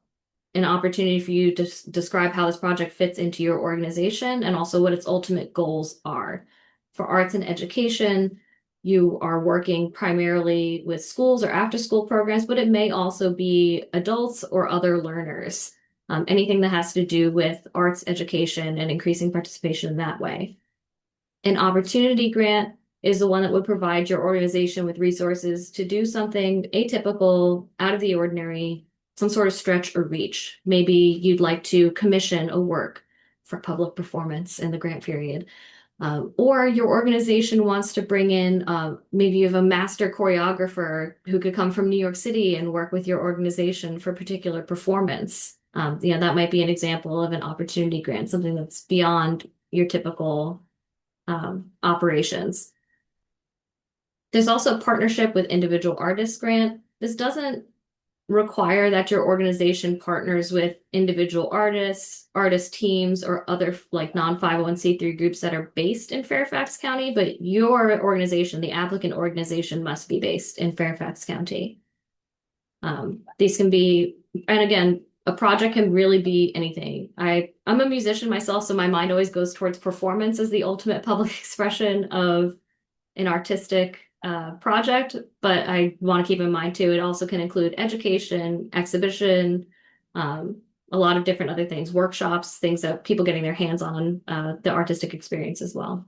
an opportunity for you to describe how this project fits into your organization and also what its ultimate goals are. For arts and education, you are working primarily with schools or after-school programs, but it may also be adults or other learners. Anything that has to do with arts education and increasing participation in that way. An opportunity grant is the one that would provide your organization with resources to do something atypical, out of the ordinary, some sort of stretch or reach. Maybe you'd like to commission a work for public performance in the grant period. Or your organization wants to bring in, maybe you have a master choreographer who could come from New York City and work with your organization for a particular performance. That might be an example of an opportunity grant, something that's beyond your typical operations. There's also a partnership with individual artists grant. This doesn't require that your organization partners with individual artists, artist teams, or other like non-501c3 groups that are based in Fairfax County, but your organization, the applicant organization, must be based in Fairfax County. These can be, and again, a project can really be anything. I'm a musician myself, so my mind always goes towards performance as the ultimate public expression of an artistic project, but I want to keep in mind too, it also can include education, exhibition, a lot of different other things, workshops, things that people getting their hands on the artistic experience as well.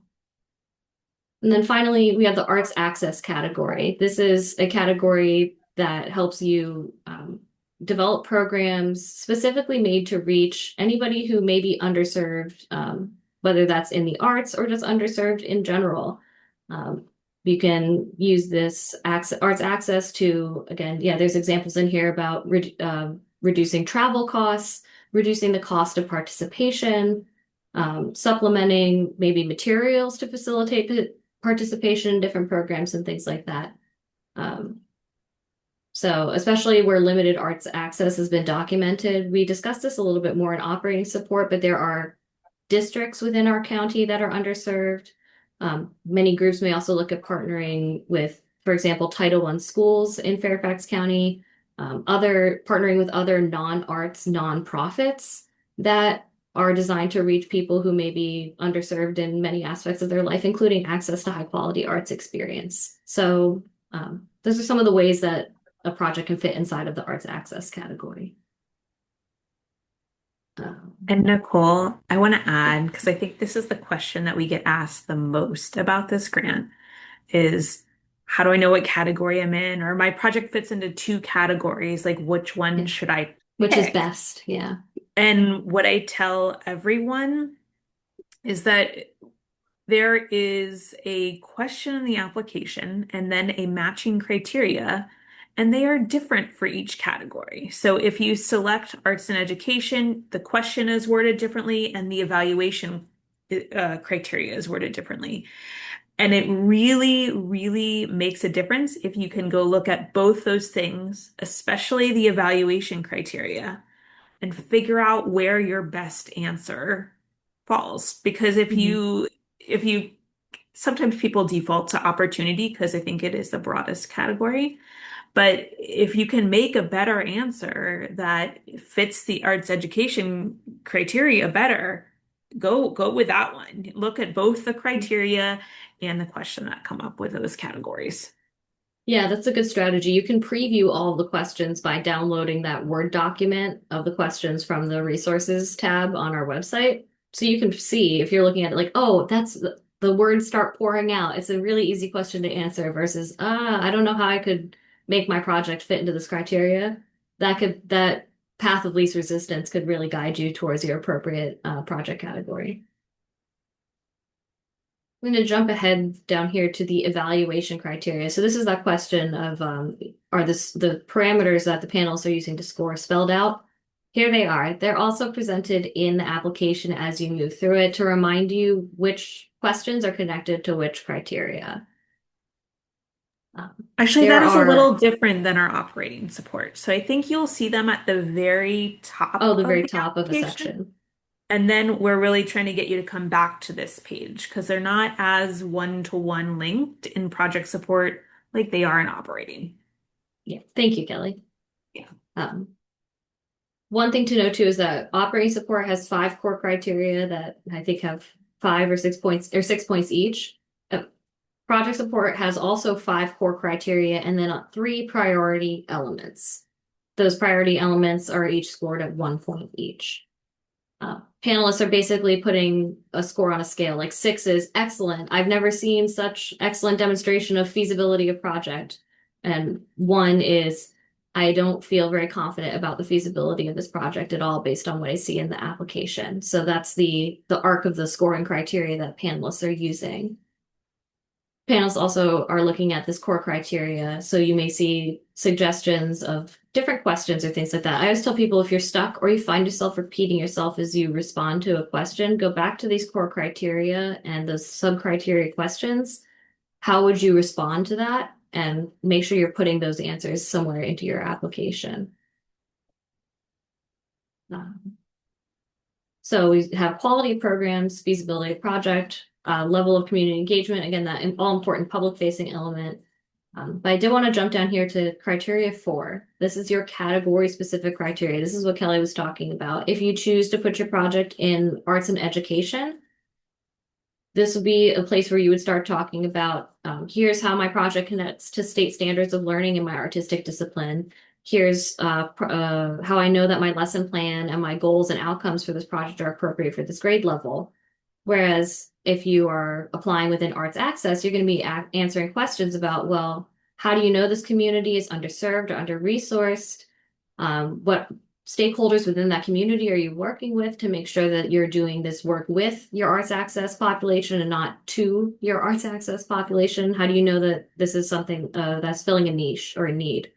And then finally, we have the arts access category. This is a category that helps you develop programs specifically made to reach anybody who may be underserved, whether that's in the arts or just underserved in general. You can use this arts access to, again, there's examples in here about reducing travel costs, reducing the cost of participation, supplementing maybe materials to facilitate participation in different programs and things like that. So especially where limited arts access has been documented, we discussed this a little bit more in operating support, but there are districts within our county that are underserved. Many groups may also look at partnering with, for example, Title I schools in Fairfax County, partnering with other non-arts nonprofits that are designed to reach people who may be underserved in many aspects of their life, including access to high quality arts experience. So those are some of the ways that a project can fit inside of the arts access category. And Nicole, I want to add, because I think this is the question that we get asked the most about this grant, is how do I know what category I'm in? Or my project fits into 2 categories, like which one should I Which is pick? best, yeah. And what I tell everyone is that there is a question in the application and then a matching criteria, and they are different for each category. So if you select arts and education, the question is worded differently and the evaluation criteria is worded differently. And it really, really makes a difference if you can go look at both those things, especially the evaluation criteria, and figure out where your best answer falls, because if you sometimes people default to opportunity because I think it is the broadest category. But if you can make a better answer that fits the arts education criteria better, go with that one. Look at both the criteria and the question that come up with those categories. Yeah, that's a good strategy. You can preview all of the questions by downloading that Word document of the questions from the resources tab on our website. So you can see if you're looking at it like, oh, that's the words start pouring out. It's a really easy question to answer versus, I don't know how I could make my project fit into this criteria. That path of least resistance could really guide you towards your appropriate project category. I'm going to jump ahead down here to the evaluation criteria. So this is that question of are the parameters that the panelists are using to score spelled out? Here they are. They're also presented in the application as you move through it to remind you which questions are connected to which criteria. Actually, that is a little different than our operating support. So I think you'll see them at the very top Oh, the of very the top of a application. section. And then we're really trying to get you to come back to this page because they're not as one-to-one linked in project support like they are in operating. Yeah, thank you, Kelly. Yeah. One thing to note too is that operating support has 5 core criteria that I think have 5 or 6 points or 6 points each. Project support has also 5 core criteria and then 3 priority elements. Those priority elements are each scored at 1 point each. Panelists are basically putting a score on a scale. Like 6 is excellent. I've never seen such excellent demonstration of feasibility of project. And 1 is I don't feel very confident about the feasibility of this project at all based on what I see in the application. So that's the arc of the scoring criteria that panelists are using. Panels also are looking at this core criteria, so you may see suggestions of different questions or things like that. I always tell people if you're stuck or you find yourself repeating yourself as you respond to a question, go back to these core criteria and those sub-criteria questions. How would you respond to that? And make sure you're putting those answers somewhere into your application. So we have quality of programs, feasibility of project, level of community engagement, again, that all-important public-facing element. But I did want to jump down here to criteria 4. This is your category-specific criteria. This is what Kelly was talking about. If you choose to put your project in arts and education, this would be a place where you would start talking about, here's how my project connects to state standards of learning in my artistic discipline. Here's how I know that my lesson plan and my goals and outcomes for this project are appropriate for this grade level. Whereas if you are applying within Arts Access, you're going to be answering questions about, well, how do you know this community is underserved or under-resourced? What stakeholders within that community are you working with to make sure that you're doing this work with your Arts Access population and not to your Arts Access population? How do you know that this is something that's filling a niche or a need?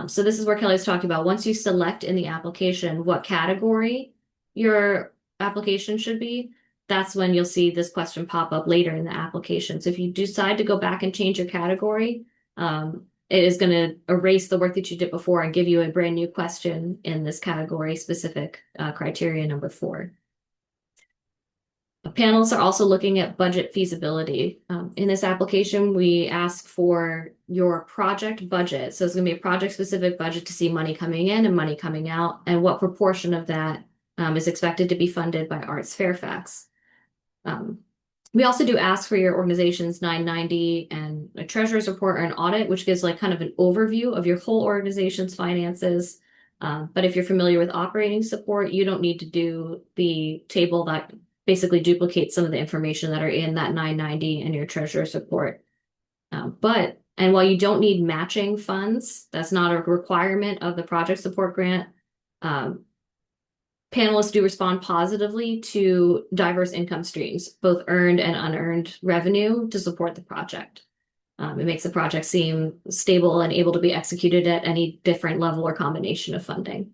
So this is where Kelly's talking about once you select in the application what category your application should be, that's when you'll see this question pop up later in the application. So if you decide to go back and change your category, it is going to erase the work that you did before and give you a brand new question in this category specific criteria number 4. Panels are also looking at budget feasibility. In this application, we ask for your project budget. So it's going to be a project-specific budget to see money coming in and money coming out, and what proportion of that is expected to be funded by ArtsFairfax. We also do ask for your organization's 990 and a treasurer's report or an audit, which gives like kind of an overview of your whole organization's finances. But if you're familiar with operating support, you don't need to do the table that basically duplicates some of the information that are in that 990 and your treasurer's report. And while you don't need matching funds, that's not a requirement of the project support grant. Panelists do respond positively to diverse income streams, both earned and unearned revenue to support the project. It makes the project seem stable and able to be executed at any different level or combination of funding.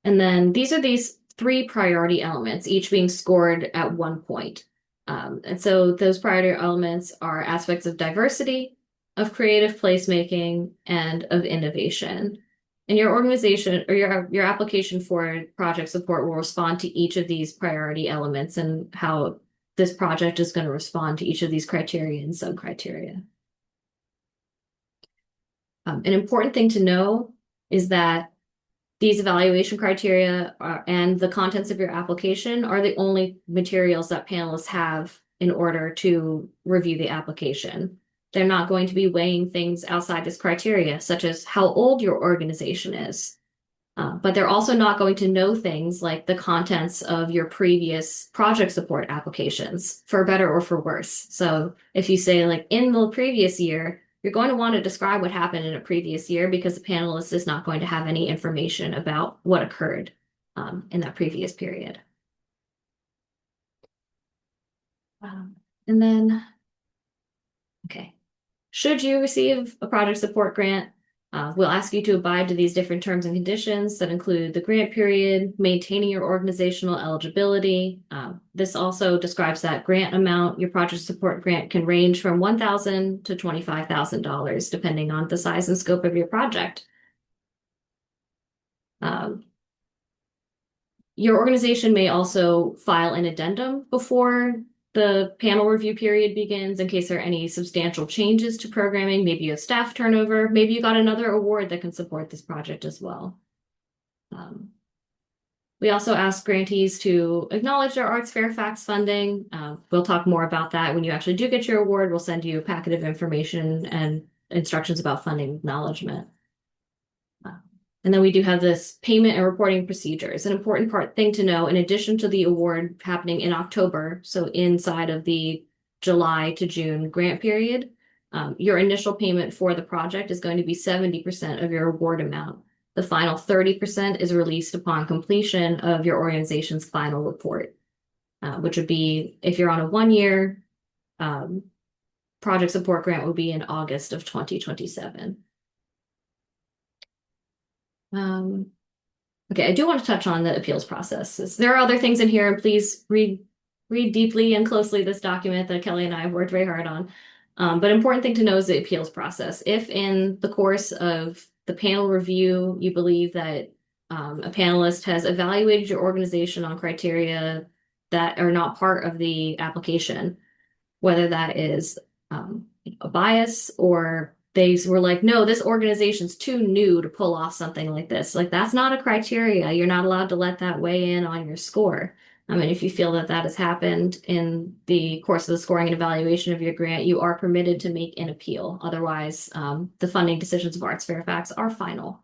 And then these are these 3 priority elements, each being scored at 1 point. And so those priority elements are aspects of diversity, of creative placemaking, and of innovation. And your organization or your application for project support will respond to each of these priority elements and how this project is going to respond to each of these criteria and sub-criteria. An important thing to know is that these evaluation criteria and the contents of your application are the only materials that panelists have in order to review the application. They're not going to be weighing things outside this criteria, such as how old your organization is. But they're also not going to know things like the contents of your previous project support applications, for better or for worse. So if you say, like, in the previous year, you're going to want to describe what happened in a previous year because the panelist is not going to have any information about what occurred in that previous period. And then, okay. Should you receive a project support grant, we'll ask you to abide to these different terms and conditions that include the grant period, maintaining your organizational eligibility. This also describes that grant amount. Your project support grant can range from $1,000 to $25,000, depending on the size and scope of your project. Your organization may also file an addendum before the panel review period begins in case there are any substantial changes to programming. Maybe you have staff turnover. Maybe you got another award that can support this project as well. We also ask grantees to acknowledge their ArtsFairfax funding. We'll talk more about that when you actually do get your award. We'll send you a packet of information and instructions about funding acknowledgement. And then we do have this payment and reporting procedures. An important thing to know, in addition to the award happening in October, so inside of the July to June grant period, your initial payment for the project is going to be 70% of your award amount. The final 30% is released upon completion of your organization's final report, which would be, if you're on a 1-year project support grant, would be in August of 2027. Okay, I do want to touch on the appeals process. There are other things in here, and please read deeply and closely this document that Kelly and I have worked very hard on. But important thing to know is the appeals process. If in the course of the panel review, you believe that a panelist has evaluated your organization on criteria that are not part of the application, whether that is a bias or they were like, no, this organization's too new to pull off something like this. Like, that's not a criteria. You're not allowed to let that weigh in on your score. I mean, if you feel that that has happened in the course of the scoring and evaluation of your grant, you are permitted to make an appeal. Otherwise, the funding decisions of ArtsFairfax are final.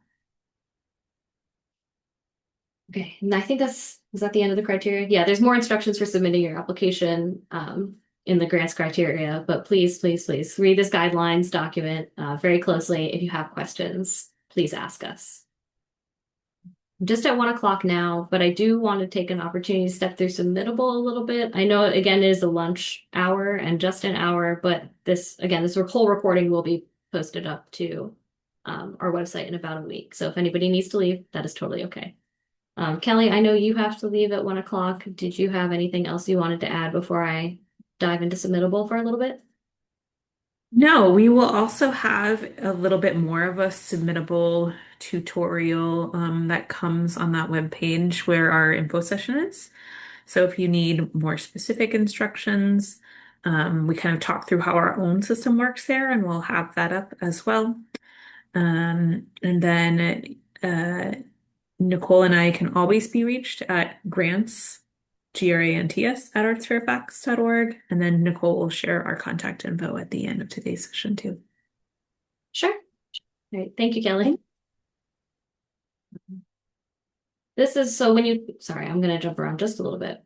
Okay, and I think is that the end of the criteria? Yeah, there's more instructions for submitting your application in the grants criteria, but please, please, please read this guidelines document very closely. If you have questions, please ask us. I'm just at 1 o'clock now, but I do want to take an opportunity to step through Submittable a little bit. I know, again, it is a lunch hour and just an hour, but this whole recording will be posted up to our website in about a week. So if anybody needs to leave, that is totally okay. Kelly, I know you have to leave at 1 o'clock. Did you have anything else you wanted to add before I dive into Submittable for a little bit? No, we will also have a little bit more of a Submittable tutorial that comes on that webpage where our info session is. So if you need more specific instructions, we kind of talk through how our own system works there, and we'll have that up as well. And then Nicole and I can always be reached at grants, grants at artsfairfax.org. And then Nicole will share our contact info at the end of today's session too. Sure. All right. Thank you, Kelly. This is so when you, sorry, I'm going to jump around just a little bit.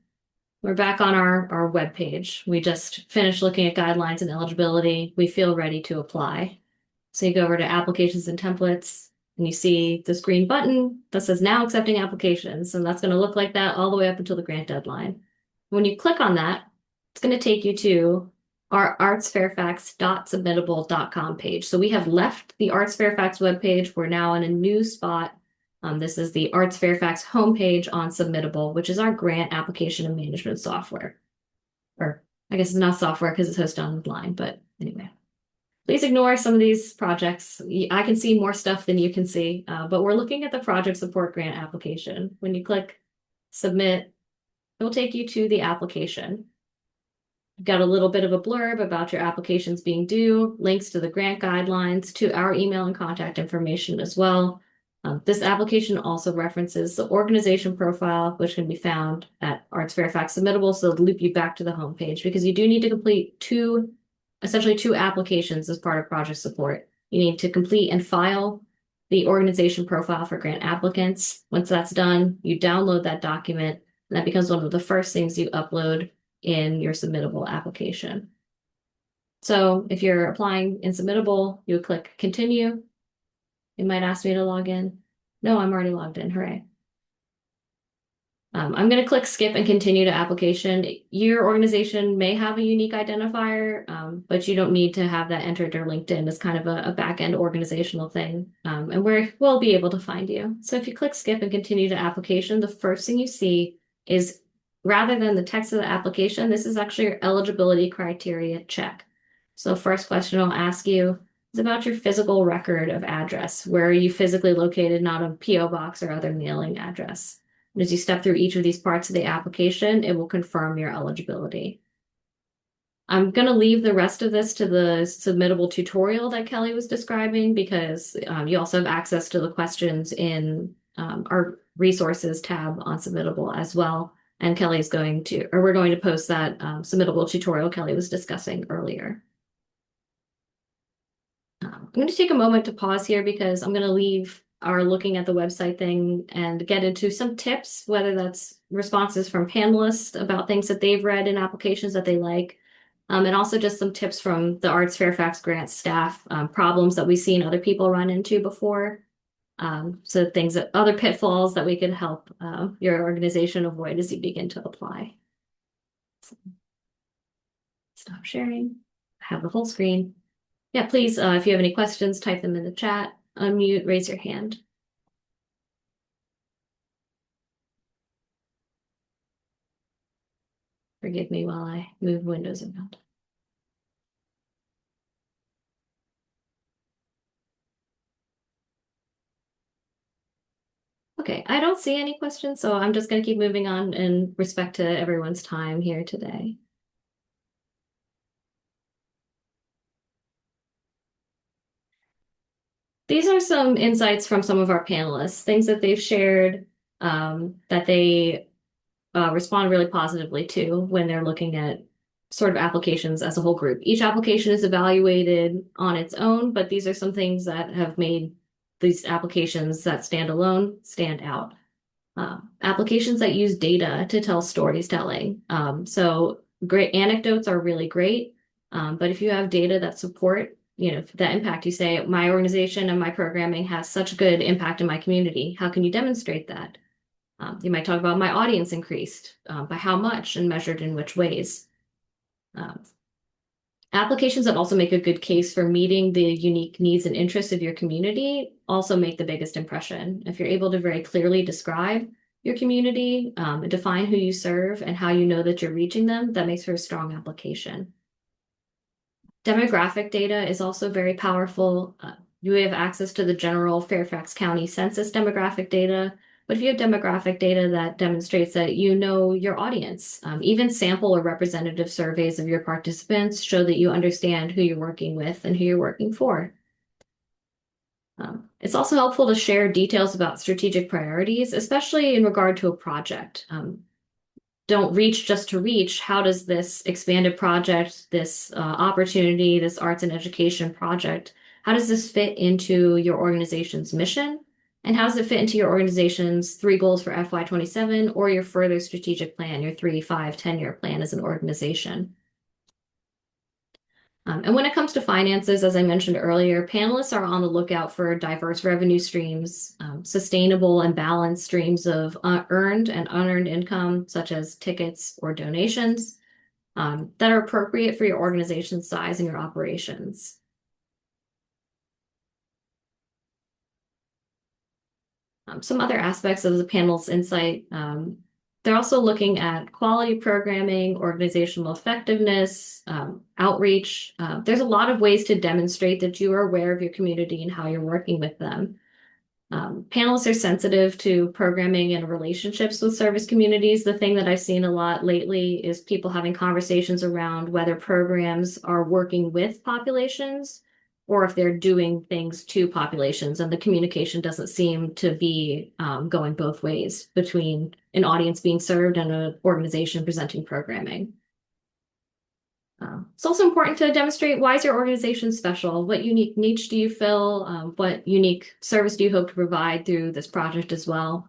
We're back on our web page. We just finished looking at guidelines and eligibility. We feel ready to apply. So you go over to applications and templates, and you see this green button that says now accepting applications. And that's going to look like that all the way up until the grant deadline. When you click on that, it's going to take you to our artsfairfax.submittable.com page. So we have left the ArtsFairfax webpage. We're now in a new spot. This is the ArtsFairfax homepage on Submittable, which is our grant application and management software. Or I guess it's not software because it's hosted online, but anyway. Please ignore some of these projects. I can see more stuff than you can see, but we're looking at the project support grant application. When you click submit, it will take you to the application. You've got a little bit of a blurb about your applications being due, links to the grant guidelines, to our email and contact information as well. This application also references the organization profile, which can be found at ArtsFairfax Submittable, so it'll loop you back to the homepage because you do need to complete essentially two applications as part of project support. You need to complete and file the organization profile for grant applicants. Once that's done, you download that document, and that becomes one of the first things you upload in your submittable application. So if you're applying in Submittable, you would click continue. It might ask me to log in. No, I'm already logged in. Hooray. I'm going to click skip and continue to application. Your organization may have a unique identifier, but you don't need to have that entered or linked in. It's kind of a back-end organizational thing, and we'll be able to find you. So if you click skip and continue to application, the first thing you see is, rather than the text of the application, this is actually your eligibility criteria check. So first question I'll ask you is about your physical record of address. Where are you physically located, not a PO box or other mailing address? And as you step through each of these parts of the application, it will confirm your eligibility. I'm going to leave the rest of this to the submittable tutorial that Kelly was describing because you also have access to the questions in our resources tab on Submittable as well. And we're going to post that submittable tutorial Kelly was discussing earlier. I'm going to take a moment to pause here because I'm going to leave our looking at the website thing and get into some tips, whether that's responses from panelists about things that they've read in applications that they like, and also just some tips from the ArtsFairfax grant staff, problems that we've seen other people run into before. So other pitfalls that we can help your organization avoid as you begin to apply. So, stop sharing. I have the whole screen. Yeah, please, if you have any questions, type them in the chat, unmute, raise your hand. Forgive me while I move windows around. Okay, I don't see any questions, so I'm just going to keep moving on in respect to everyone's time here today. These are some insights from some of our panelists, things that they've shared that they respond really positively to when they're looking at sort of applications as a whole group. Each application is evaluated on its own, but these are some things that have made these applications that stand alone stand out. Applications that use data to tell storytelling. So great anecdotes are really great, but if you have data that support that impact, you say, my organization and my programming has such good impact in my community. How can you demonstrate that? You might talk about my audience increased, by how much and measured in which ways. Applications that also make a good case for meeting the unique needs and interests of your community also make the biggest impression. If you're able to very clearly describe your community, define who you serve and how you know that you're reaching them, that makes for a strong application. Demographic data is also very powerful. You have access to the general Fairfax County census demographic data, but if you have demographic data that demonstrates that you know your audience, even sample or representative surveys of your participants show that you understand who you're working with and who you're working for. It's also helpful to share details about strategic priorities, especially in regard to a project. Don't reach just to reach. How does this expanded project, this opportunity, this arts and education project, how does this fit into your organization's mission? And how does it fit into your organization's 3 goals for FY27 or your further strategic plan, your 3, 5, 10-year plan as an organization? And when it comes to finances, as I mentioned earlier, panelists are on the lookout for diverse revenue streams, sustainable and balanced streams of earned and unearned income, such as tickets or donations, that are appropriate for your organization's size and your operations. Some other aspects of the panel's insight They're also looking at quality programming, organizational effectiveness, outreach. There's a lot of ways to demonstrate that you are aware of your community and how you're working with them. Panelists are sensitive to programming and relationships with service communities. The thing that I've seen a lot lately is people having conversations around whether programs are working with populations or if they're doing things to populations, and the communication doesn't seem to be going both ways between an audience being served and an organization presenting programming. It's also important to demonstrate why is your organization special? What unique niche do you fill? What unique service do you hope to provide through this project as well?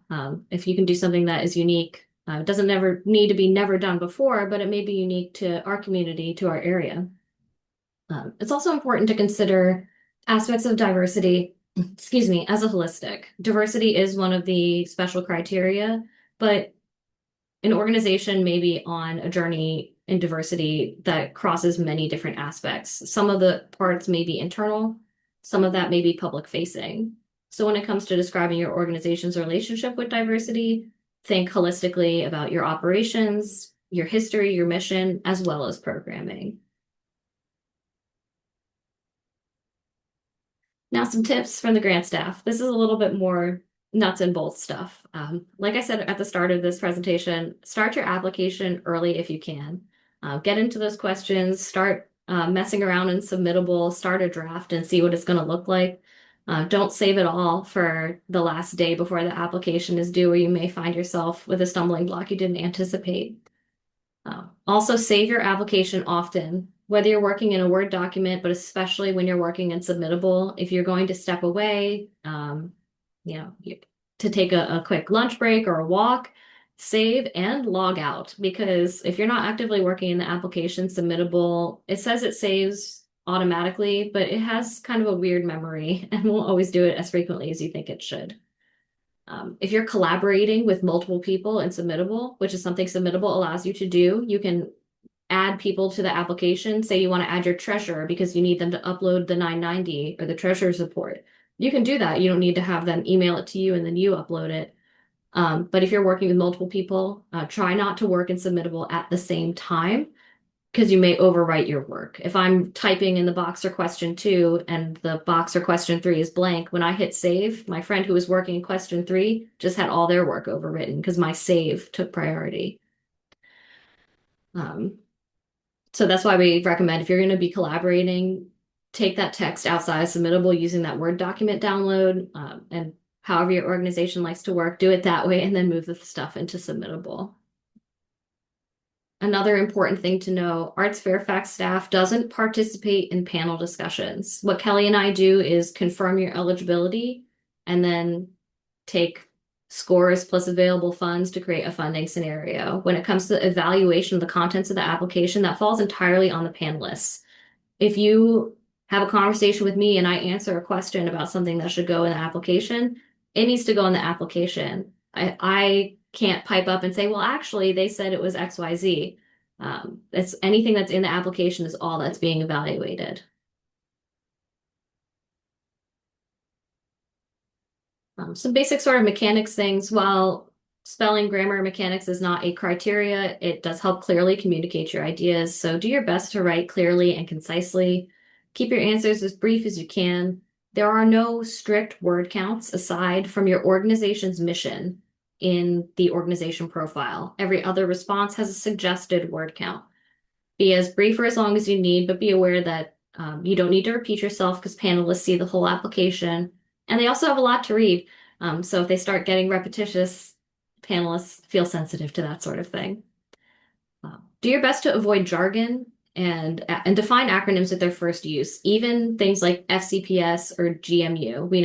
If you can do something that is unique, it doesn't never need to be never done before, but it may be unique to our community, to our area. It's also important to consider aspects of diversity, excuse me, as a holistic. Diversity is one of the special criteria, but an organization may be on a journey in diversity that crosses many different aspects. Some of the parts may be internal, some of that may be public facing. So when it comes to describing your organization's relationship with diversity, think holistically about your operations, your history, your mission, as well as programming. Now, some tips from the grant staff. This is a little bit more nuts and bolts stuff. Like I said at the start of this presentation, start your application early if you can. Get into those questions, start messing around in Submittable, start a draft and see what it's going to look like. Don't save it all for the last day before the application is due, or you may find yourself with a stumbling block you didn't anticipate. Also, save your application often, whether you're working in a Word document, but especially when you're working in Submittable. If you're going to step away, to take a quick lunch break or a walk, save and log out, because if you're not actively working in the application, Submittable, it says it saves automatically, but it has kind of a weird memory and won't always do it as frequently as you think it should. If you're collaborating with multiple people in Submittable, which is something Submittable allows you to do, you can add people to the application. Say you want to add your treasurer because you need them to upload the 990 or the treasurer's report. You can do that. You don't need to have them email it to you and then you upload it. But if you're working with multiple people, try not to work in Submittable at the same time, because you may overwrite your work. If I'm typing in the box for question 2 and the box for question 3 is blank, when I hit save, my friend who was working in question 3 just had all their work overwritten because my save took priority. So that's why we recommend, if you're going to be collaborating, take that text outside of Submittable using that Word document download, and however your organization likes to work, do it that way, and then move the stuff into Submittable. Another important thing to know, ArtsFairfax staff doesn't participate in panel discussions. What Kelly and I do is confirm your eligibility and then take scores plus available funds to create a funding scenario. When it comes to evaluation of the contents of the application, that falls entirely on the panelists. If you have a conversation with me and I answer a question about something that should go in the application, it needs to go in the application. I can't pipe up and say, well, actually, they said it was XYZ. It's anything that's in the application is all that's being evaluated. Some basic sort of mechanics things. While spelling, grammar, and mechanics is not a criteria, it does help clearly communicate your ideas. So do your best to write clearly and concisely. Keep your answers as brief as you can. There are no strict word counts aside from your organization's mission in the organization profile. Every other response has a suggested word count. Be as brief or as long as you need, but be aware that you don't need to repeat yourself because panelists see the whole application. And they also have a lot to read. So if they start getting repetitious, panelists feel sensitive to that sort of thing. Do your best to avoid jargon and define acronyms at their first use, even things like FCPS or GMU. We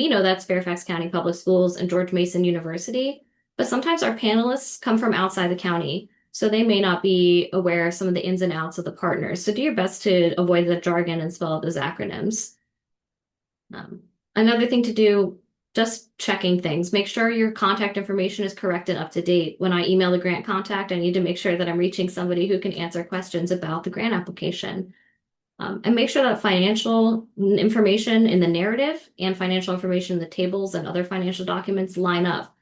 know that's Fairfax County Public Schools and George Mason University, but sometimes our panelists come from outside the county, so they may not be aware of some of the ins and outs of the partners. So do your best to avoid the jargon and spell out those acronyms. Another thing to do, just checking things. Make sure your contact information is correct and up to date. When I email the grant contact, I need to make sure that I'm reaching somebody who can answer questions about the grant application. And make sure that financial information in the narrative and financial information in the tables and other financial documents line up.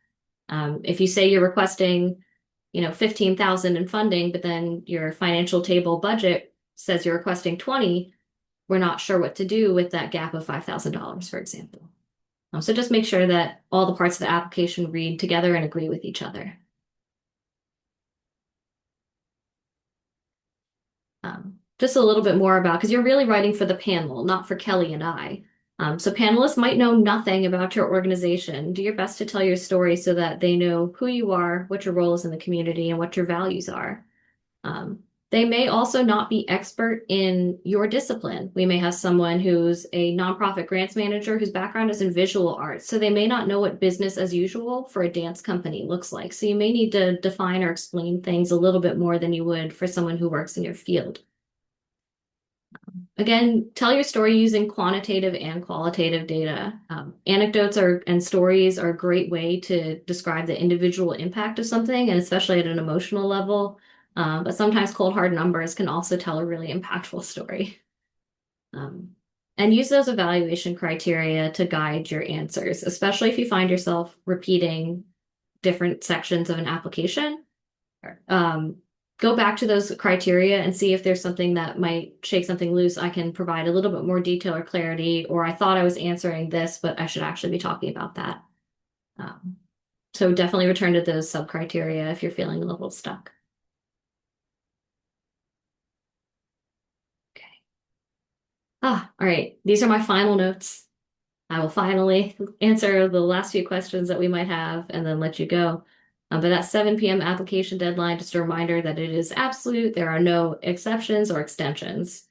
If you say you're requesting $15,000 in funding, but then your financial table budget says you're requesting 20, we're not sure what to do with that gap of $5,000, for example. So just make sure that all the parts of the application read together and agree with each other. Just a little bit more about, because you're really writing for the panel, not for Kelly and I. So panelists might know nothing about your organization. Do your best to tell your story so that they know who you are, what your role is in the community, and what your values are. They may also not be expert in your discipline. We may have someone who's a nonprofit grants manager whose background is in visual arts, so they may not know what business as usual for a dance company looks like. So you may need to define or explain things a little bit more than you would for someone who works in your field. Again, tell your story using quantitative and qualitative data. Anecdotes and stories are a great way to describe the individual impact of something, and especially at an emotional level. But sometimes cold hard numbers can also tell a really impactful story. And use those evaluation criteria to guide your answers, especially if you find yourself repeating different sections of an application. Go back to those criteria and see if there's something that might shake something loose. I can provide a little bit more detail or clarity, or I thought I was answering this, but I should actually be talking about that. So definitely return to those sub-criteria if you're feeling a little stuck. Okay. All right. These are my final notes. I will finally answer the last few questions that we might have and then let you go. But that 7 p.m. application deadline, just a reminder that it is absolute. There are no exceptions or extensions.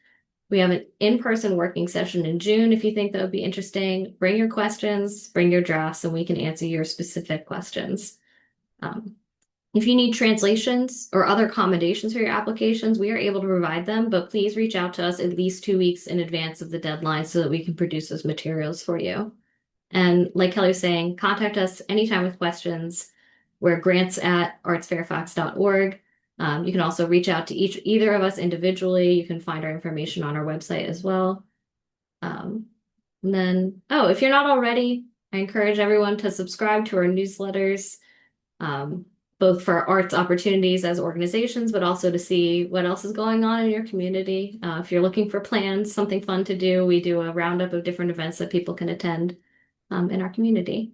We have an in-person working session in June. If you think that would be interesting, bring your questions, bring your drafts, and we can answer your specific questions. If you need translations or other accommodations for your applications, we are able to provide them, but please reach out to us at least 2 weeks in advance of the deadline so that we can produce those materials for you. And like Kelly was saying, contact us anytime with questions. We're grants@artsfairfax.org. You can also reach out to either of us individually. You can find our information on our website as well. And then, if you're not already, I encourage everyone to subscribe to our newsletters, both for arts opportunities as organizations, but also to see what else is going on in your community. If you're looking for plans, something fun to do, we do a roundup of different events that people can attend in our community.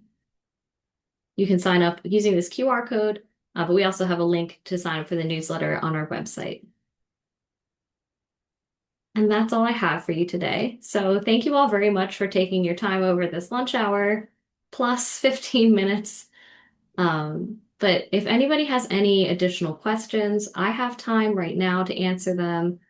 You can sign up using this QR code, but we also have a link to sign up for the newsletter on our website. And that's all I have for you today. So thank you all very much for taking your time over this lunch hour, plus 15 minutes. But if anybody has any additional questions, I have time right now to answer them.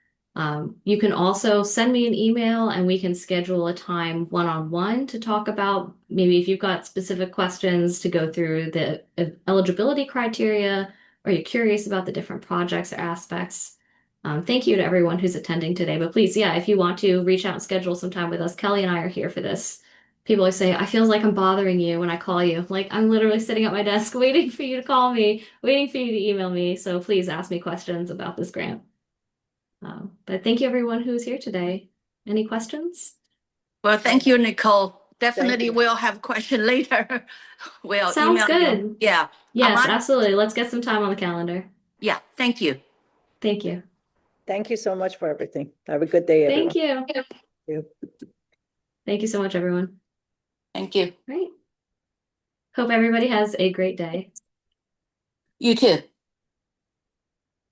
You can also send me an email and we can schedule a time one-on-one to talk about maybe if you've got specific questions to go through the eligibility criteria, or you're curious about the different projects or aspects. Thank you to everyone who's attending today. But please, if you want to reach out and schedule some time with us, Kelly and I are here for this. People always say, I feel like I'm bothering you when I call you. Like I'm literally sitting at my desk waiting for you to call me, waiting for you to email me. So please ask me questions about this grant. But thank you everyone who's here today. Any questions? Well, thank you, Nicole. Definitely you. we'll have question later. We'll Sounds email you. good. Yeah. Yes, absolutely. Let's get some time on the calendar. Yeah. Thank you. Thank you. Thank you so much for everything. Have a good day, everyone. Thank you. Thank you. Thank you so much, everyone. Thank you. Great. Hope everybody has a great day. You too.